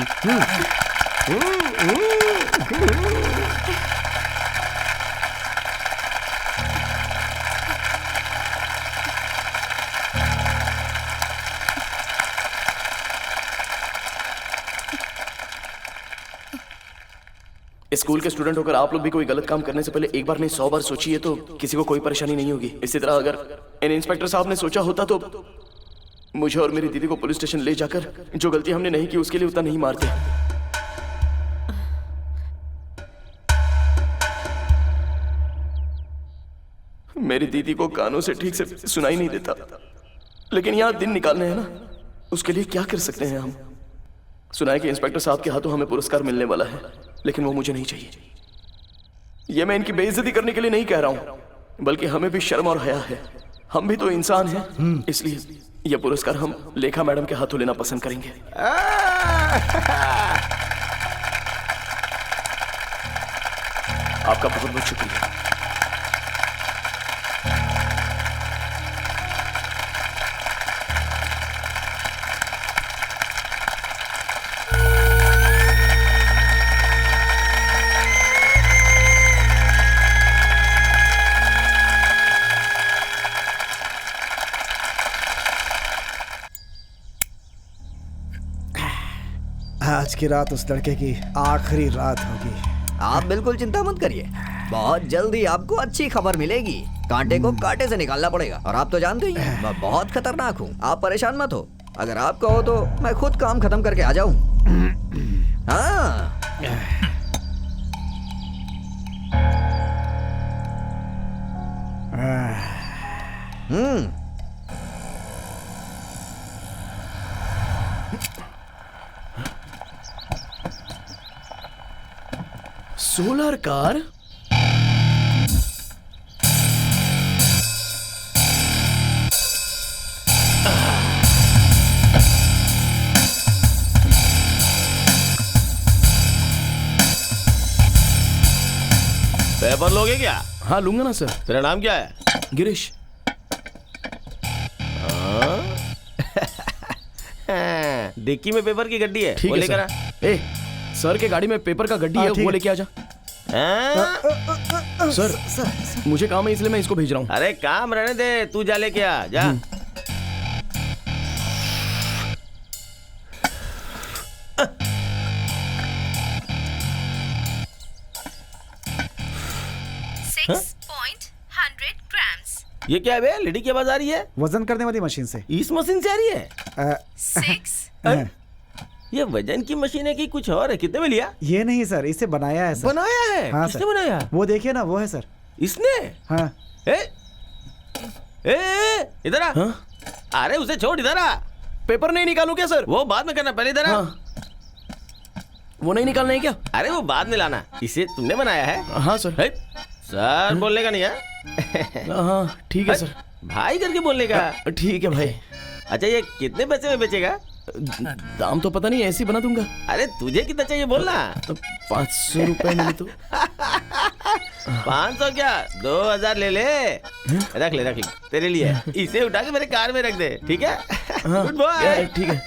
इस स्कूल के स्टूडेंट होकर आप लोग भी कोई गलत काम करने से पहले एक बार नहीं 100 बार सोचिए तो किसी को कोई परेशानी नहीं होगी। इसी तरह अगर इन इंस्पेक्टर साहब ने सोचा होता तो मुझे और मेरी दीदी को पुलिस स्टेशन ले जाकर जो गलती हमने नहीं की उसके लिए उतना नहीं मारते। मेरी दीदी को कानों से ठीक से सुनाई नहीं देता, लेकिन यहाँ दिन निकालने हैं ना, उसके लिए क्या कर सकते हैं हम। सुना है कि इंस्पेक्टर साहब के हाथों हमें पुरस्कार मिलने वाला है, लेकिन वो मुझे नहीं चाहिए। ये मैं इनकी बेइज्जती करने के लिए नहीं कह रहा हूं, बल्कि हमें भी शर्म और हया है। हम भी तो इंसान हैं, इसलिए ये पुरस्कार हम लेखा मैडम के हाथों लेना पसंद करेंगे। आपका बहुत बहुत शुक्रिया। आज की रात उस लड़के की आखिरी रात होगी। आप बिल्कुल चिंता मत करिए, बहुत जल्दी आपको अच्छी खबर मिलेगी। कांटे को कांटे से निकालना पड़ेगा, और आप तो जानते ही हैं मैं बहुत खतरनाक हूँ। आप परेशान मत हो, अगर आप कहो तो मैं खुद काम खत्म करके आ जाऊँ। हाँ सोलर कार? पेपर लोगे क्या? हाँ लूंगा ना सर। तेरा नाम क्या है? गिरीश। डिक्की में पेपर की गड्डी है, ठीक वो है लेकर आ। ए, सर के गाड़ी में पेपर का गड्डी है, वो लेके आ जा। सर मुझे काम है इसलिए मैं इसको भेज रहा हूँ। अरे काम रहने दे, तू जा लेके आ जा। ये क्या है बे? लेडी की आवाज आ रही है? वजन करने वाली मशीन से। इस मशीन से आ रही है? ये वजन की मशीन है कि कुछ और है? कितने में लिया? ये नहीं सर, इसे बनाया है सर। बनाया है? हाँ, किसने बनाया? वो देखिए ना, वो है सर। इसने? हाँ। इधर आ। हाँ? अरे उसे छोड़, इधर आ। पेपर नहीं निकालूं क्या सर? वो बाद में करना, पहले इधर आ। हाँ। वो नहीं निकालना है क्या? अरे वो बाद में लाना। इसे तुमने बनाया है? हाँ सर। सर बोलने का नहीं है? हाँ ठीक है सर। भाई करके बोलने का? ठीक है भाई। अच्छा ये कितने पैसे में बेचेगा? दाम तो पता नहीं, ऐसे ही बना दूंगा। अरे तुझे कितना चाहिए बोलना। 500 रुपए मिले तो। 500 क्या, 2000 ले ले। रख ले तेरे लिए। इसे उठा के मेरे कार में रख दे, ठीक है? Good boy. ठीक है।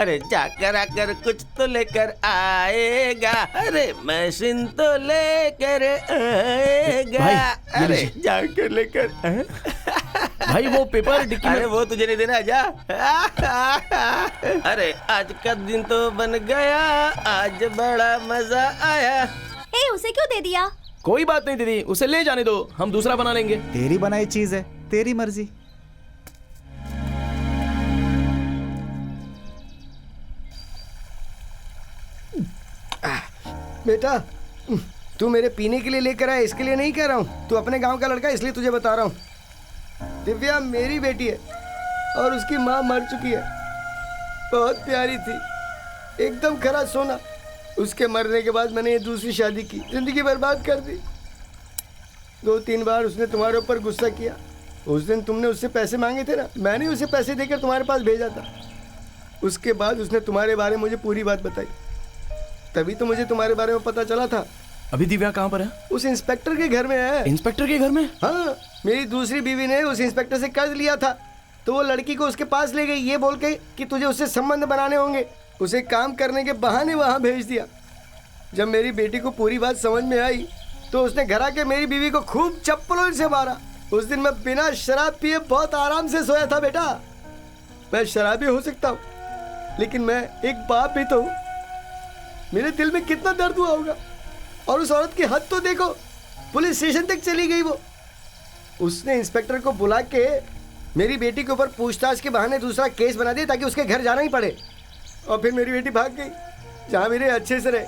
अरे जाकर आकर कुछ तो लेकर आएगा, अरे मशीन तो लेकर आएगा। अरे जाकर लेकर भाई वो पेपर डिक्की में। अरे वो तुझे नहीं देना, जा। अरे आज का दिन तो बन गया, आज बड़ा मजा आया। उसे क्यों दे दिया? कोई बात नहीं दीदी, उसे ले जाने दो, हम दूसरा बना लेंगे। तेरी बनाई चीज है, तेरी मर्जी। बेटा तू मेरे पीने के लिए लेकर आया, इसके लिए नहीं कह रहा हूँ। तू अपने गांव का लड़का, इसलिए तुझे बता रहा हूँ। दिव्या मेरी बेटी है और उसकी माँ मर चुकी है। बहुत प्यारी थी, एकदम खरा सोना। उसके मरने के बाद मैंने ये दूसरी शादी की, जिंदगी बर्बाद कर दी। 2-3 बार उसने तुम्हारे ऊपर गुस्सा किया। उस दिन तुमने उससे पैसे मांगे थे ना, मैंने उसे पैसे देकर तुम्हारे पास भेजा था। उसके बाद उसने तुम्हारे बारे में मुझे पूरी बात बताई, तभी तो मुझे तुम्हारे बारे में पता चला था। अभी दिव्या कहाँ पर है? उस इंस्पेक्टर के घर में है। इंस्पेक्टर के घर में? हाँ, मेरी दूसरी बीवी ने उस इंस्पेक्टर से कर्ज लिया था, तो वो लड़की को उसके पास ले गई, ये बोल के कि तुझे उससे संबंध बनाने होंगे। उसे काम करने के बहाने वहां भेज दिया। जब मेरी बेटी को पूरी बात समझ में आई तो उसने घर आके मेरी बीवी को खूब चप्पलों से मारा। उस दिन मैं बिना शराब पिए बहुत आराम से सोया था बेटा। मैं शराबी हो सकता हूँ, लेकिन मैं एक बाप भी तो हूँ। मेरे दिल में कितना दर्द हुआ होगा। और उस औरत की हद तो देखो, पुलिस स्टेशन तक चली गई वो। उसने इंस्पेक्टर को बुला के मेरी बेटी के ऊपर पूछताछ के बहाने दूसरा केस बना दिया ताकि उसके घर जाना ही पड़े। और फिर मेरी बेटी भाग गई। जहाँ मेरे अच्छे से रहे,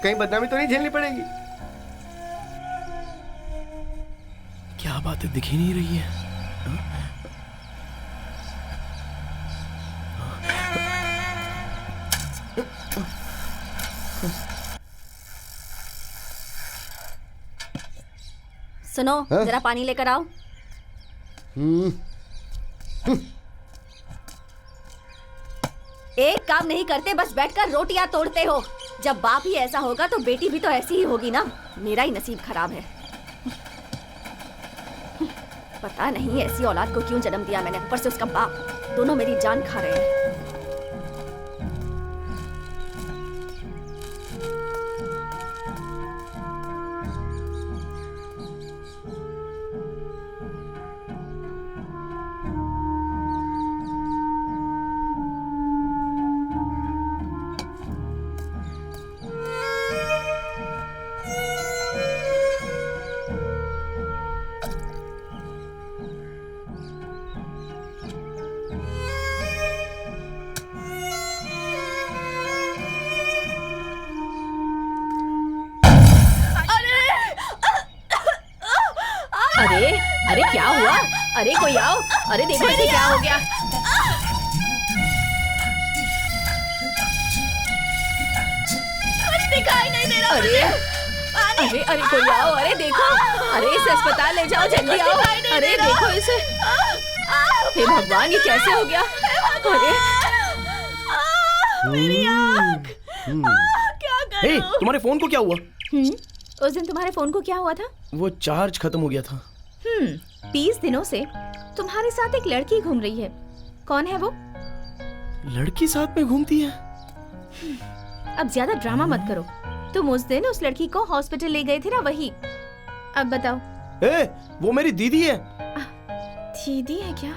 कहीं बदनामी तो नहीं झेलनी पड़ेगी। क्या बात है, दिख ही नहीं रही है। सुनो, जरा पानी लेकर आओ। एक काम नहीं करते, बस बैठकर रोटियां तोड़ते हो। जब बाप ही ऐसा होगा तो बेटी भी तो ऐसी ही होगी ना। मेरा ही नसीब खराब है। पता नहीं ऐसी औलाद को क्यों जन्म दिया मैंने, ऊपर से उसका बाप। दोनों मेरी जान खा रहे हैं। अरे क्या हुआ? अरे कोई आओ। अरे देखो इसे क्या हो गया। दिखाई नहीं दे रहा। अरे कोई आओ। अरे देखो, अरे इसे अस्पताल ले जाओ, जल्दी आओ। अरे देखो इसे। हे भगवान, ये कैसे हो गया? अरे मेरी आँख। क्या करूं? तुम्हारे फोन को क्या हुआ? उस दिन तुम्हारे फोन को क्या हुआ था? वो चार्ज खत्म हो गया था। 20 दिनों से तुम्हारे साथ एक लड़की घूम रही है। कौन है वो? लड़की साथ में घूमती है? अब ज्यादा ड्रामा मत करो। तुम उस दिन उस लड़की को हॉस्पिटल ले गए थे ना, वही। अब बताओ। वो मेरी दीदी है। दीदी है क्या?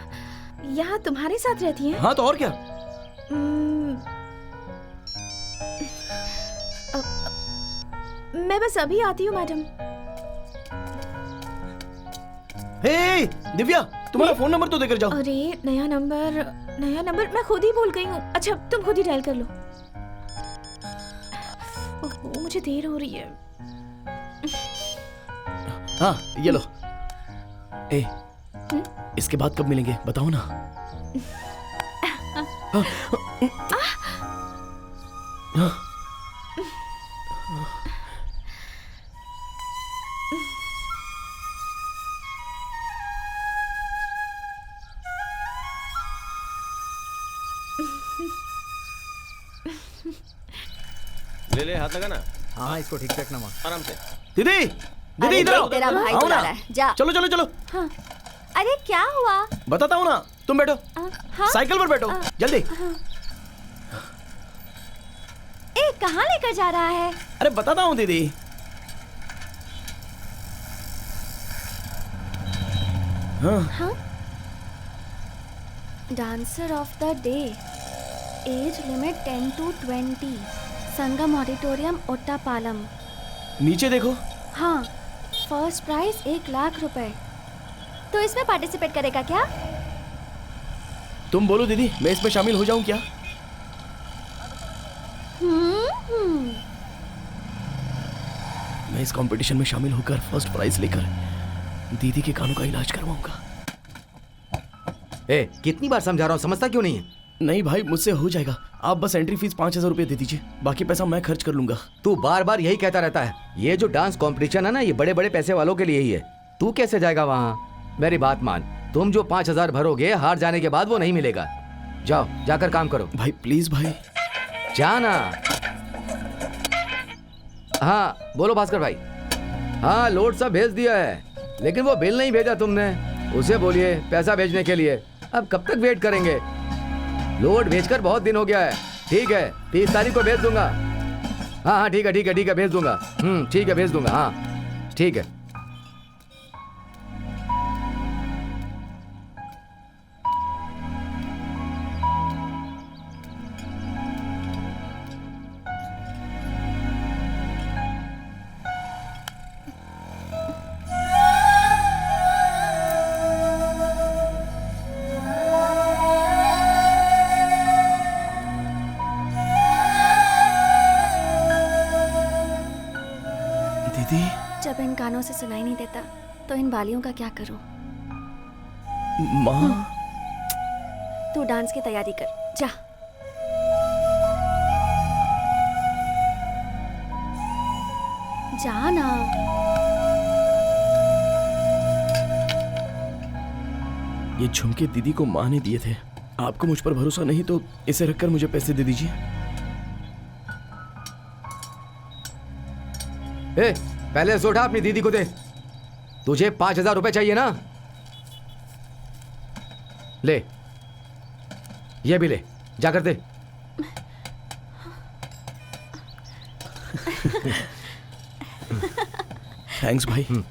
यहाँ तुम्हारे साथ रहती है? हाँ तो और क्या। मैं बस अभी आती हूँ मैडम। दिव्या, तुम्हारा फोन नंबर तो देकर जाओ। अरे नया नंबर मैं खुद ही भूल गई हूँ। अच्छा तुम खुद ही डायल कर लो। ओह, मुझे देर हो रही है। हाँ ये लो। इसके बाद कब मिलेंगे बताओ ना। ले हाथ लगा ना। हाँ इसको ठीक रखना वहाँ। आराम से। दीदी इधर आओ। तेरा भाई बुला रहा है, जा। चलो। हाँ। अरे क्या हुआ? बताता हूँ ना, तुम बैठो। हाँ? साइकिल पर बैठो, जल्दी। कहाँ लेकर जा रहा है? अरे बताता हूँ दीदी। हाँ? Dancer of the day, age limit 10 to 20, Sangam auditorium, Ottapalam. नीचे देखो। हाँ, फर्स्ट प्राइज 1 लाख रुपए। तो इसमें पार्टिसिपेट करेगा क्या? तुम बोलो दीदी, मैं इसमें शामिल हो जाऊं क्या? मैं इस कंपटीशन में शामिल होकर फर्स्ट प्राइज लेकर दीदी के कानों का इलाज करवाऊंगा। कितनी बार समझा रहा हूँ, समझता क्यों नहीं है? नहीं भाई, मुझसे हो जाएगा। आप बस एंट्री फीस 5000 रुपये दे दीजिए, बाकी पैसा मैं खर्च कर लूंगा। तू बार बार यही कहता रहता है। ये जो डांस कंपटीशन है ना, ये बड़े बड़े पैसे वालों के लिए ही है। तू कैसे जाएगा वहाँ? मेरी बात मान, तुम जो 5000 भरोगे, हार जाने के बाद वो नहीं मिलेगा। जाओ, जाकर काम करो। भाई प्लीज भाई, जाना। हाँ बोलो भास्कर भाई। हाँ लोड सब भेज दिया है, लेकिन वो बिल नहीं भेजा तुमने। उसे बोलिए पैसा भेजने के लिए। अब कब तक वेट करेंगे? लोड भेजकर बहुत दिन हो गया है। ठीक है, 30 तारीख को भेज दूंगा। हाँ हाँ ठीक है ठीक है ठीक है, भेज दूंगा। ठीक है भेज दूंगा। हाँ ठीक है। जब इन कानों से सुनाई नहीं देता तो इन बालियों का क्या करूं? माँ, तू डांस की तैयारी कर, जा। जा ना। ये झुमके दीदी को माँ ने दिए थे। आपको मुझ पर भरोसा नहीं तो इसे रखकर मुझे पैसे दे दीजिए। पहले से उठा, अपनी दीदी को दे। तुझे 5,000 रुपए चाहिए ना? ले, ये भी ले, जाकर दे। थैंक्स भाई।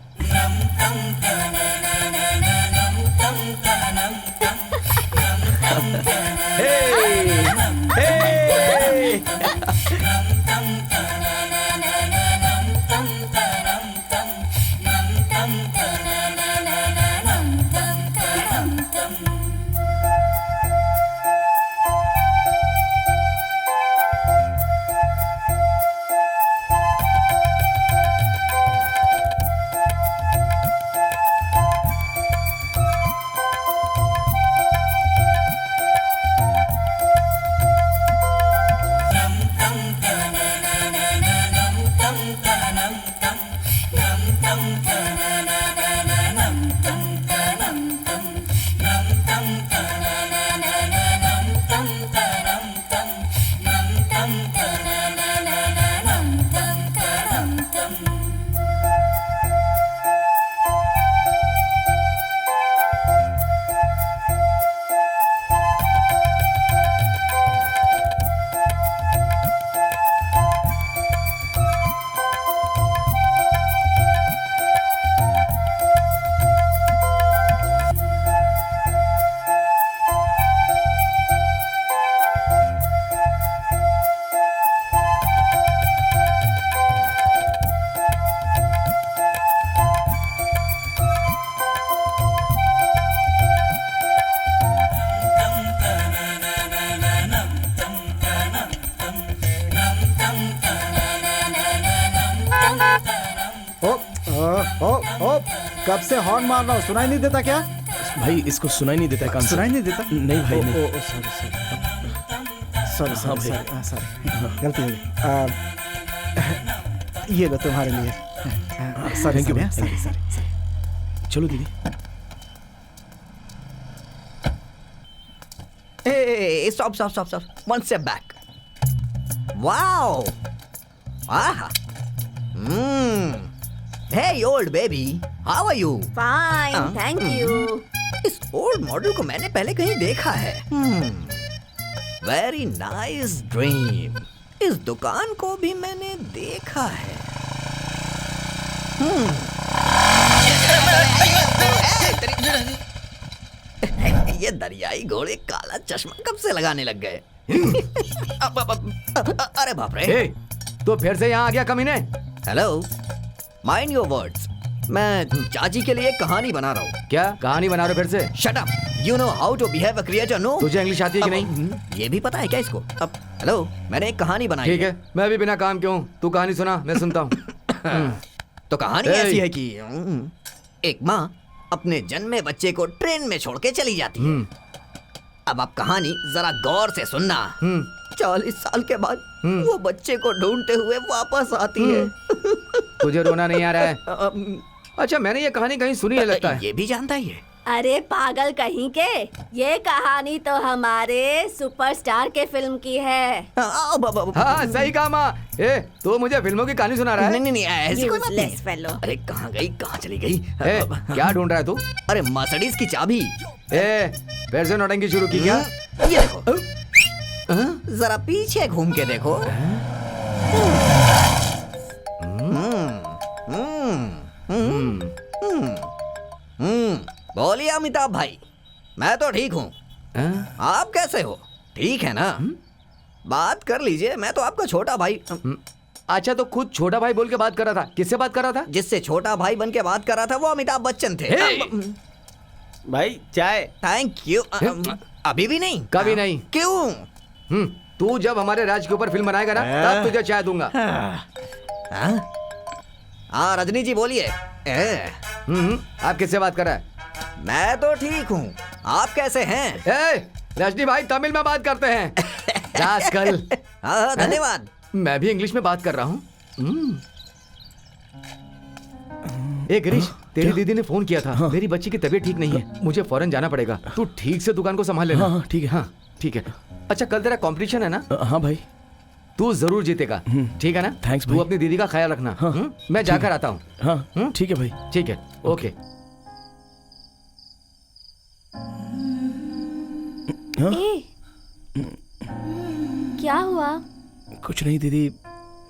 कब से हॉर्न मार रहा हूँ, सुनाई नहीं देता क्या? भाई इसको सुनाई नहीं देता, कान से। सुनाई नहीं देता? नहीं भाई नहीं। सॉरी, गलती हो गई। ये लो तुम्हारे लिए। Thank you. चलो दीदी। Stop. 1 step back. Wow. Ah. Hey, old baby. How are you? Fine, thank you. इस ओल्ड मॉडल को मैंने पहले कहीं देखा है। Very nice dream. इस दुकान को भी मैंने देखा है। ये दरियाई घोड़े काला चश्मा कब से लगाने लग गए? अरे बाप रे। तो फिर से यहाँ आ गया कमीने? Hello, mind your words. मैं चाची के लिए कहानी बना रहा हूँ। क्या कहानी बना रहे हो फिर से? Shut up. You know how to behave a creature, no? तुझे इंग्लिश आती है कि नहीं? ये भी पता है क्या इसको? अब हेलो, मैंने एक कहानी बनाई। ठीक है, मैं भी बिना काम के हूँ। तू कहानी सुना, मैं सुनता हूँ। तो कहानी ऐसी है कि एक माँ अपने जन्मे बच्चे को ट्रेन में छोड़ के चली जाती है। अब आप कहानी जरा गौर से सुनना। 40 साल के बाद वो बच्चे को ढूंढते हुए वापस आती है। तुझे रोना नहीं आ रहा है? अच्छा, मैंने ये कहानी कहीं सुनी है लगता है। ये भी जानता ही है। अरे पागल कहीं के, ये कहानी तो हमारे सुपरस्टार के फिल्म की है। हाँ सही कहा माँ। तो मुझे फिल्मों की कहानी सुना रहा है? नहीं, ऐसी कोई बात नहीं। फेलो। अरे कहाँ गई, कहाँ चली गई? क्या ढूंढ रहा है तू? अरे मर्सिडीज की चाबी। फिर से नौटंकी शुरू की क्या? ये देखो। जरा पीछे घूम के देखो। बोलिए अमिताभ भाई, मैं तो ठीक हूँ। आप कैसे हो? ठीक है ना? बात कर लीजिए, मैं तो आपका छोटा भाई। अच्छा, तो खुद छोटा भाई बोल के बात कर रहा था। किससे बात कर रहा था? जिससे छोटा भाई बन के बात कर रहा था वो अमिताभ बच्चन थे। भाई चाय। Thank you. अभी भी नहीं? कभी नहीं। क्यों? तू जब हमारे राज के ऊपर फिल्म बनाएगा ना, तब तुझे चाय दूंगा। हाँ रजनी जी बोलिए। आप किससे बात कर रहा है? मैं तो ठीक हूँ, आप कैसे हैं? रजनी भाई तमिल में बात करते हैं। रास्कल। हाँ धन्यवाद। मैं भी इंग्लिश में बात कर रहा हूँ। गिरीश, तेरी दीदी ने फोन किया था। मेरी बच्ची की तबीयत ठीक नहीं है, मुझे फौरन जाना पड़ेगा। तू ठीक से दुकान को संभाल लेना। हाँ ठीक है। हाँ ठीक है। अच्छा, कल तेरा कंपटीशन है ना? हाँ भाई। तू जरूर जीतेगा, ठीक है ना? थैंक्स तू अपनी दीदी का ख्याल रखना। मैं जाकर आता हूँ। हाँ ठीक है भाई। ठीक है, ओके। क्या हुआ? कुछ नहीं दीदी,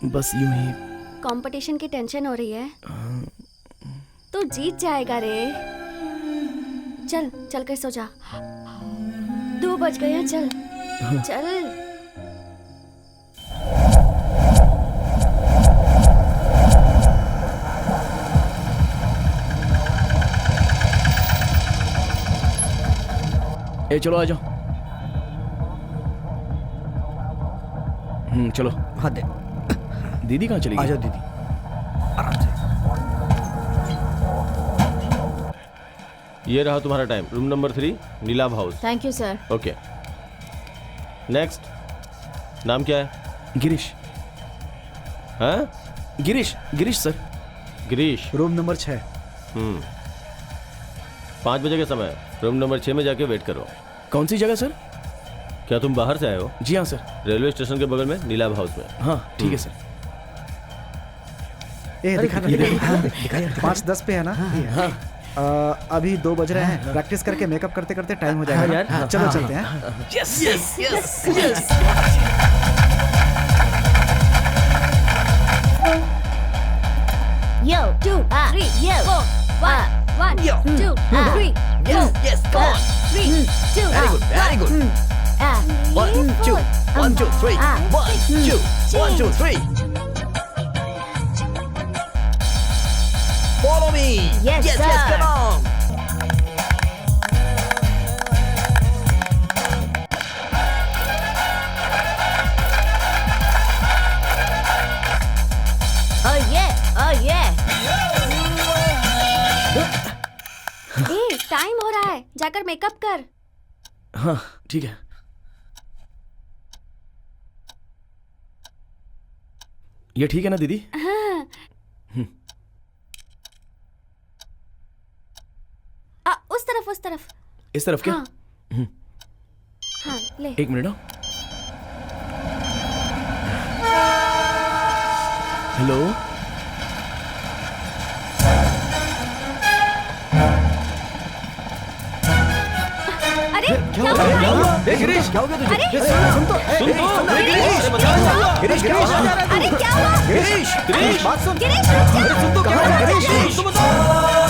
बस यूं ही। कंपटीशन की टेंशन हो रही है? तू जीत जाएगा रे। चल चल के सो जा। 2 बज गए हैं, चल चल। चलो आ जाओ। चलो। हाँ दे। दीदी कहाँ चली गई? आ जाओ दीदी, आराम से। ये रहा तुम्हारा time. Room number 3, Neelabh house. Thank you sir. Okay. Next. नाम क्या है? गिरीश। हाँ? Girish, Girish sir. Girish. Room number 6। 5 बजे के समय रूम नंबर 6 में जाके वेट करो। कौन सी जगह सर? क्या तुम बाहर से आए हो? जी हाँ सर। रेलवे स्टेशन के बगल में नीलाभ हाउस में। हाँ ठीक है सर। दिखा 5:10 पे है ना? हाँ। अभी 2 बज रहे हैं। प्रैक्टिस करके मेकअप करते करते टाइम हो जाएगा यार। चलो चलते हैं। Yes yes yes yes. Yo, 2, 3, 4, 1, 2, 3, Yes, yes, come on. 3, 2, Very good, very good. 1, 2, 1, 2, 3. 1, 2, 1, 2, 3. Follow me. Yes, yes, sir. yes, come on. Oh yeah, oh yeah. Time हो रहा है, जाकर मेकअप कर। हाँ ठीक है। ये ठीक है ना दीदी? हाँ। उस तरफ उस तरफ। इस तरफ क्या? हाँ, हाँ ले। 1 मिनट। हेलो। अरे क्या हुआ? गिरीश, क्या हो गया तुझे? अरे सुन तो। गिरीश, क्या हुआ? गिरीश, क्या हुआ? अरे क्या हुआ? गिरीश, गिरीश, बात सुन। गिरीश रुक जा। सुन तो, क्या हुआ? गिरीश, तुम बताओ।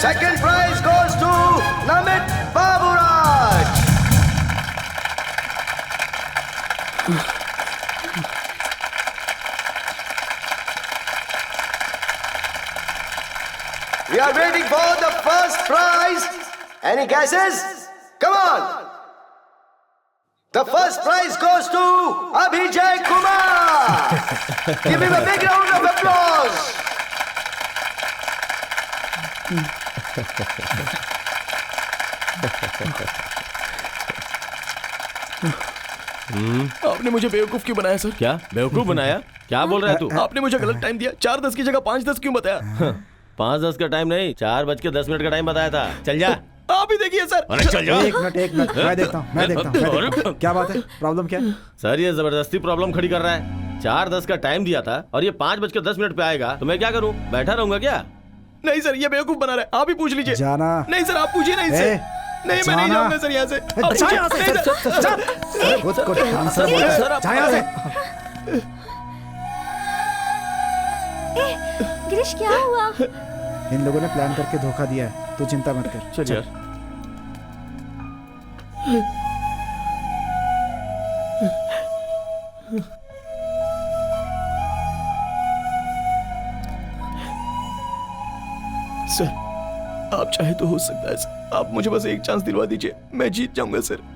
Second prize goes to Namit Baburaj. We are waiting for the first prize. Any guesses? Come on. The first prize goes to Abhijay Kumar. Give him a big round of applause. आपने मुझे बेवकूफ क्यों बनाया sir? क्या बेवकूफ बनाया? क्या बोल रहा है तू? आपने मुझे गलत टाइम दिया। 4:10 की जगह 5:10 क्यों बताया? 5:10 का टाइम नहीं, 4:10 का टाइम बताया था। चल जा। आप ही देखिए सर। अरे चल जा। एक मिनट मैं देखता हूँ। क्या बात है? प्रॉब्लम क्या है? सर ये जबरदस्ती प्रॉब्लम खड़ी कर रहा है। 4:10 का टाइम दिया था और ये 5:10 पे आएगा तो मैं क्या करूँ? बैठा रहूंगा क्या? नहीं सर, ये बेवकूफ बना रहा है। आप ही पूछ लीजिए। जाना। नहीं सर, आप पूछिए ना इससे। नहीं, मैं नहीं जाऊंगा सर यहाँ से। गिरीश क्या हुआ? इन लोगों ने प्लान करके धोखा दिया है, तू चिंता मत कर। चल। सर, आप चाहे तो हो सकता है सर। आप मुझे बस एक चांस दिलवा दीजिए, मैं जीत जाऊंगा सर।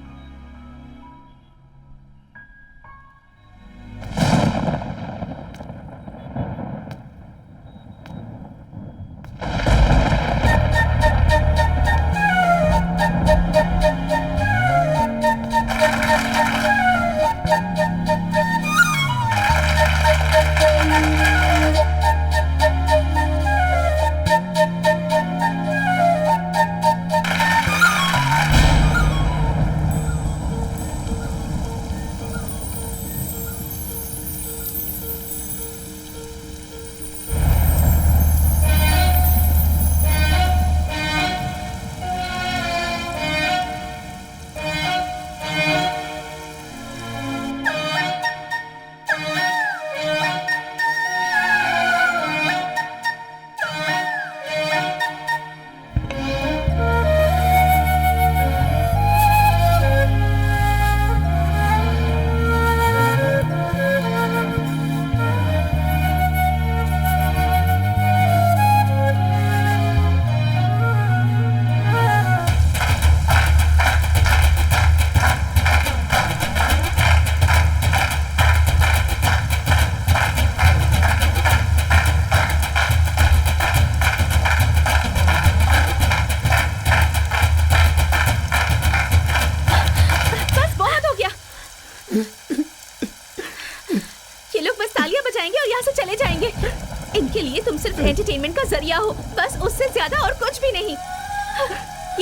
एंटरटेनमेंट का जरिया हो, बस उससे ज्यादा और कुछ भी नहीं।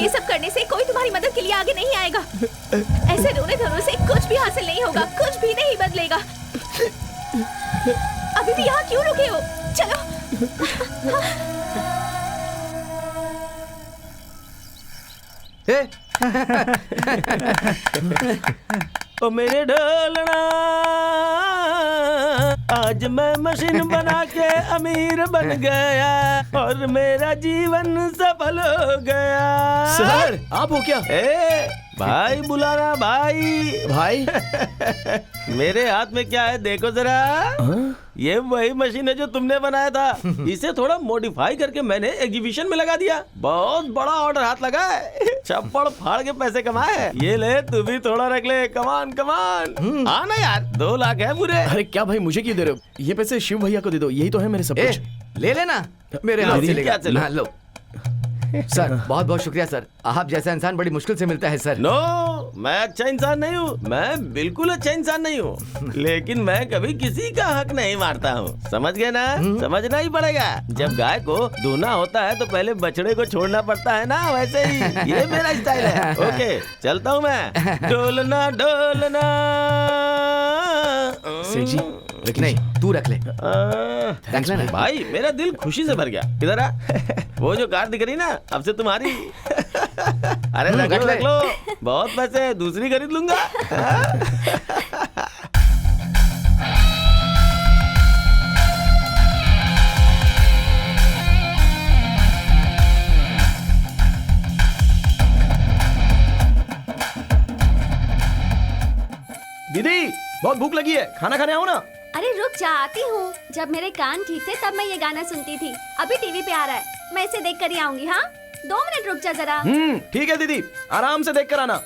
ये सब करने से कोई तुम्हारी मदद के लिए आगे नहीं आएगा। ऐसे रोने धोने से कुछ भी हासिल नहीं होगा, कुछ भी नहीं बदलेगा। अभी भी यहाँ क्यों रुके हो? चलो। ओ मेरे ढोलना, आज मैं मशीन बना के अमीर बन गया और मेरा जीवन सफल हो गया। सर, आप हो क्या? भाई बुला रहा भाई। भाई मेरे हाथ में क्या है देखो जरा। ये वही मशीन है जो तुमने बनाया था। इसे थोड़ा मॉडिफाई करके मैंने एग्जीबिशन में लगा दिया। बहुत बड़ा ऑर्डर हाथ लगा है। चप्पड़ फाड़ के पैसे कमाए। ये ले, तू भी थोड़ा रख ले। कमान कमान। हाँ ना यार, 2 लाख है पूरे। अरे क्या भाई, मुझे क्यों दे रहे हो? ये पैसे शिव भैया को दे दो, यही तो है मेरे सब कुछ। ले लेना, मेरे हाथ से लेगा। चलो लो सर, बहुत बहुत शुक्रिया सर। आप जैसा इंसान बड़ी मुश्किल से मिलता है सर। नो, मैं अच्छा इंसान नहीं हूँ। मैं बिल्कुल अच्छा इंसान नहीं हूँ, लेकिन मैं कभी किसी का हक नहीं मारता हूँ। समझ गए ना? समझना ही पड़ेगा। जब गाय को दूना होता है तो पहले बछड़े को छोड़ना पड़ता है ना, वैसे ही ये मेरा स्टाइल है। ओके, चलता हूँ मैं। ढोलना ढोलना। सेठ जी, नहीं तू रख ले। रख ले भाई, मेरा दिल खुशी से भर गया। इधर आ। वो जो कार दिख रही ना, अब से तुम्हारी। अरे रख लो, बहुत पैसे, दूसरी खरीद लूंगा। दीदी, बहुत भूख लगी है, खाना खाने आओ ना। अरे रुक जा, आती हूँ। जब मेरे कान ठीक थे तब मैं ये गाना सुनती थी। अभी टीवी पे आ रहा है, मैं इसे देख कर ही आऊंगी। हाँ, 2 मिनट रुक जा जरा। ठीक है दीदी, आराम से देख कर आना।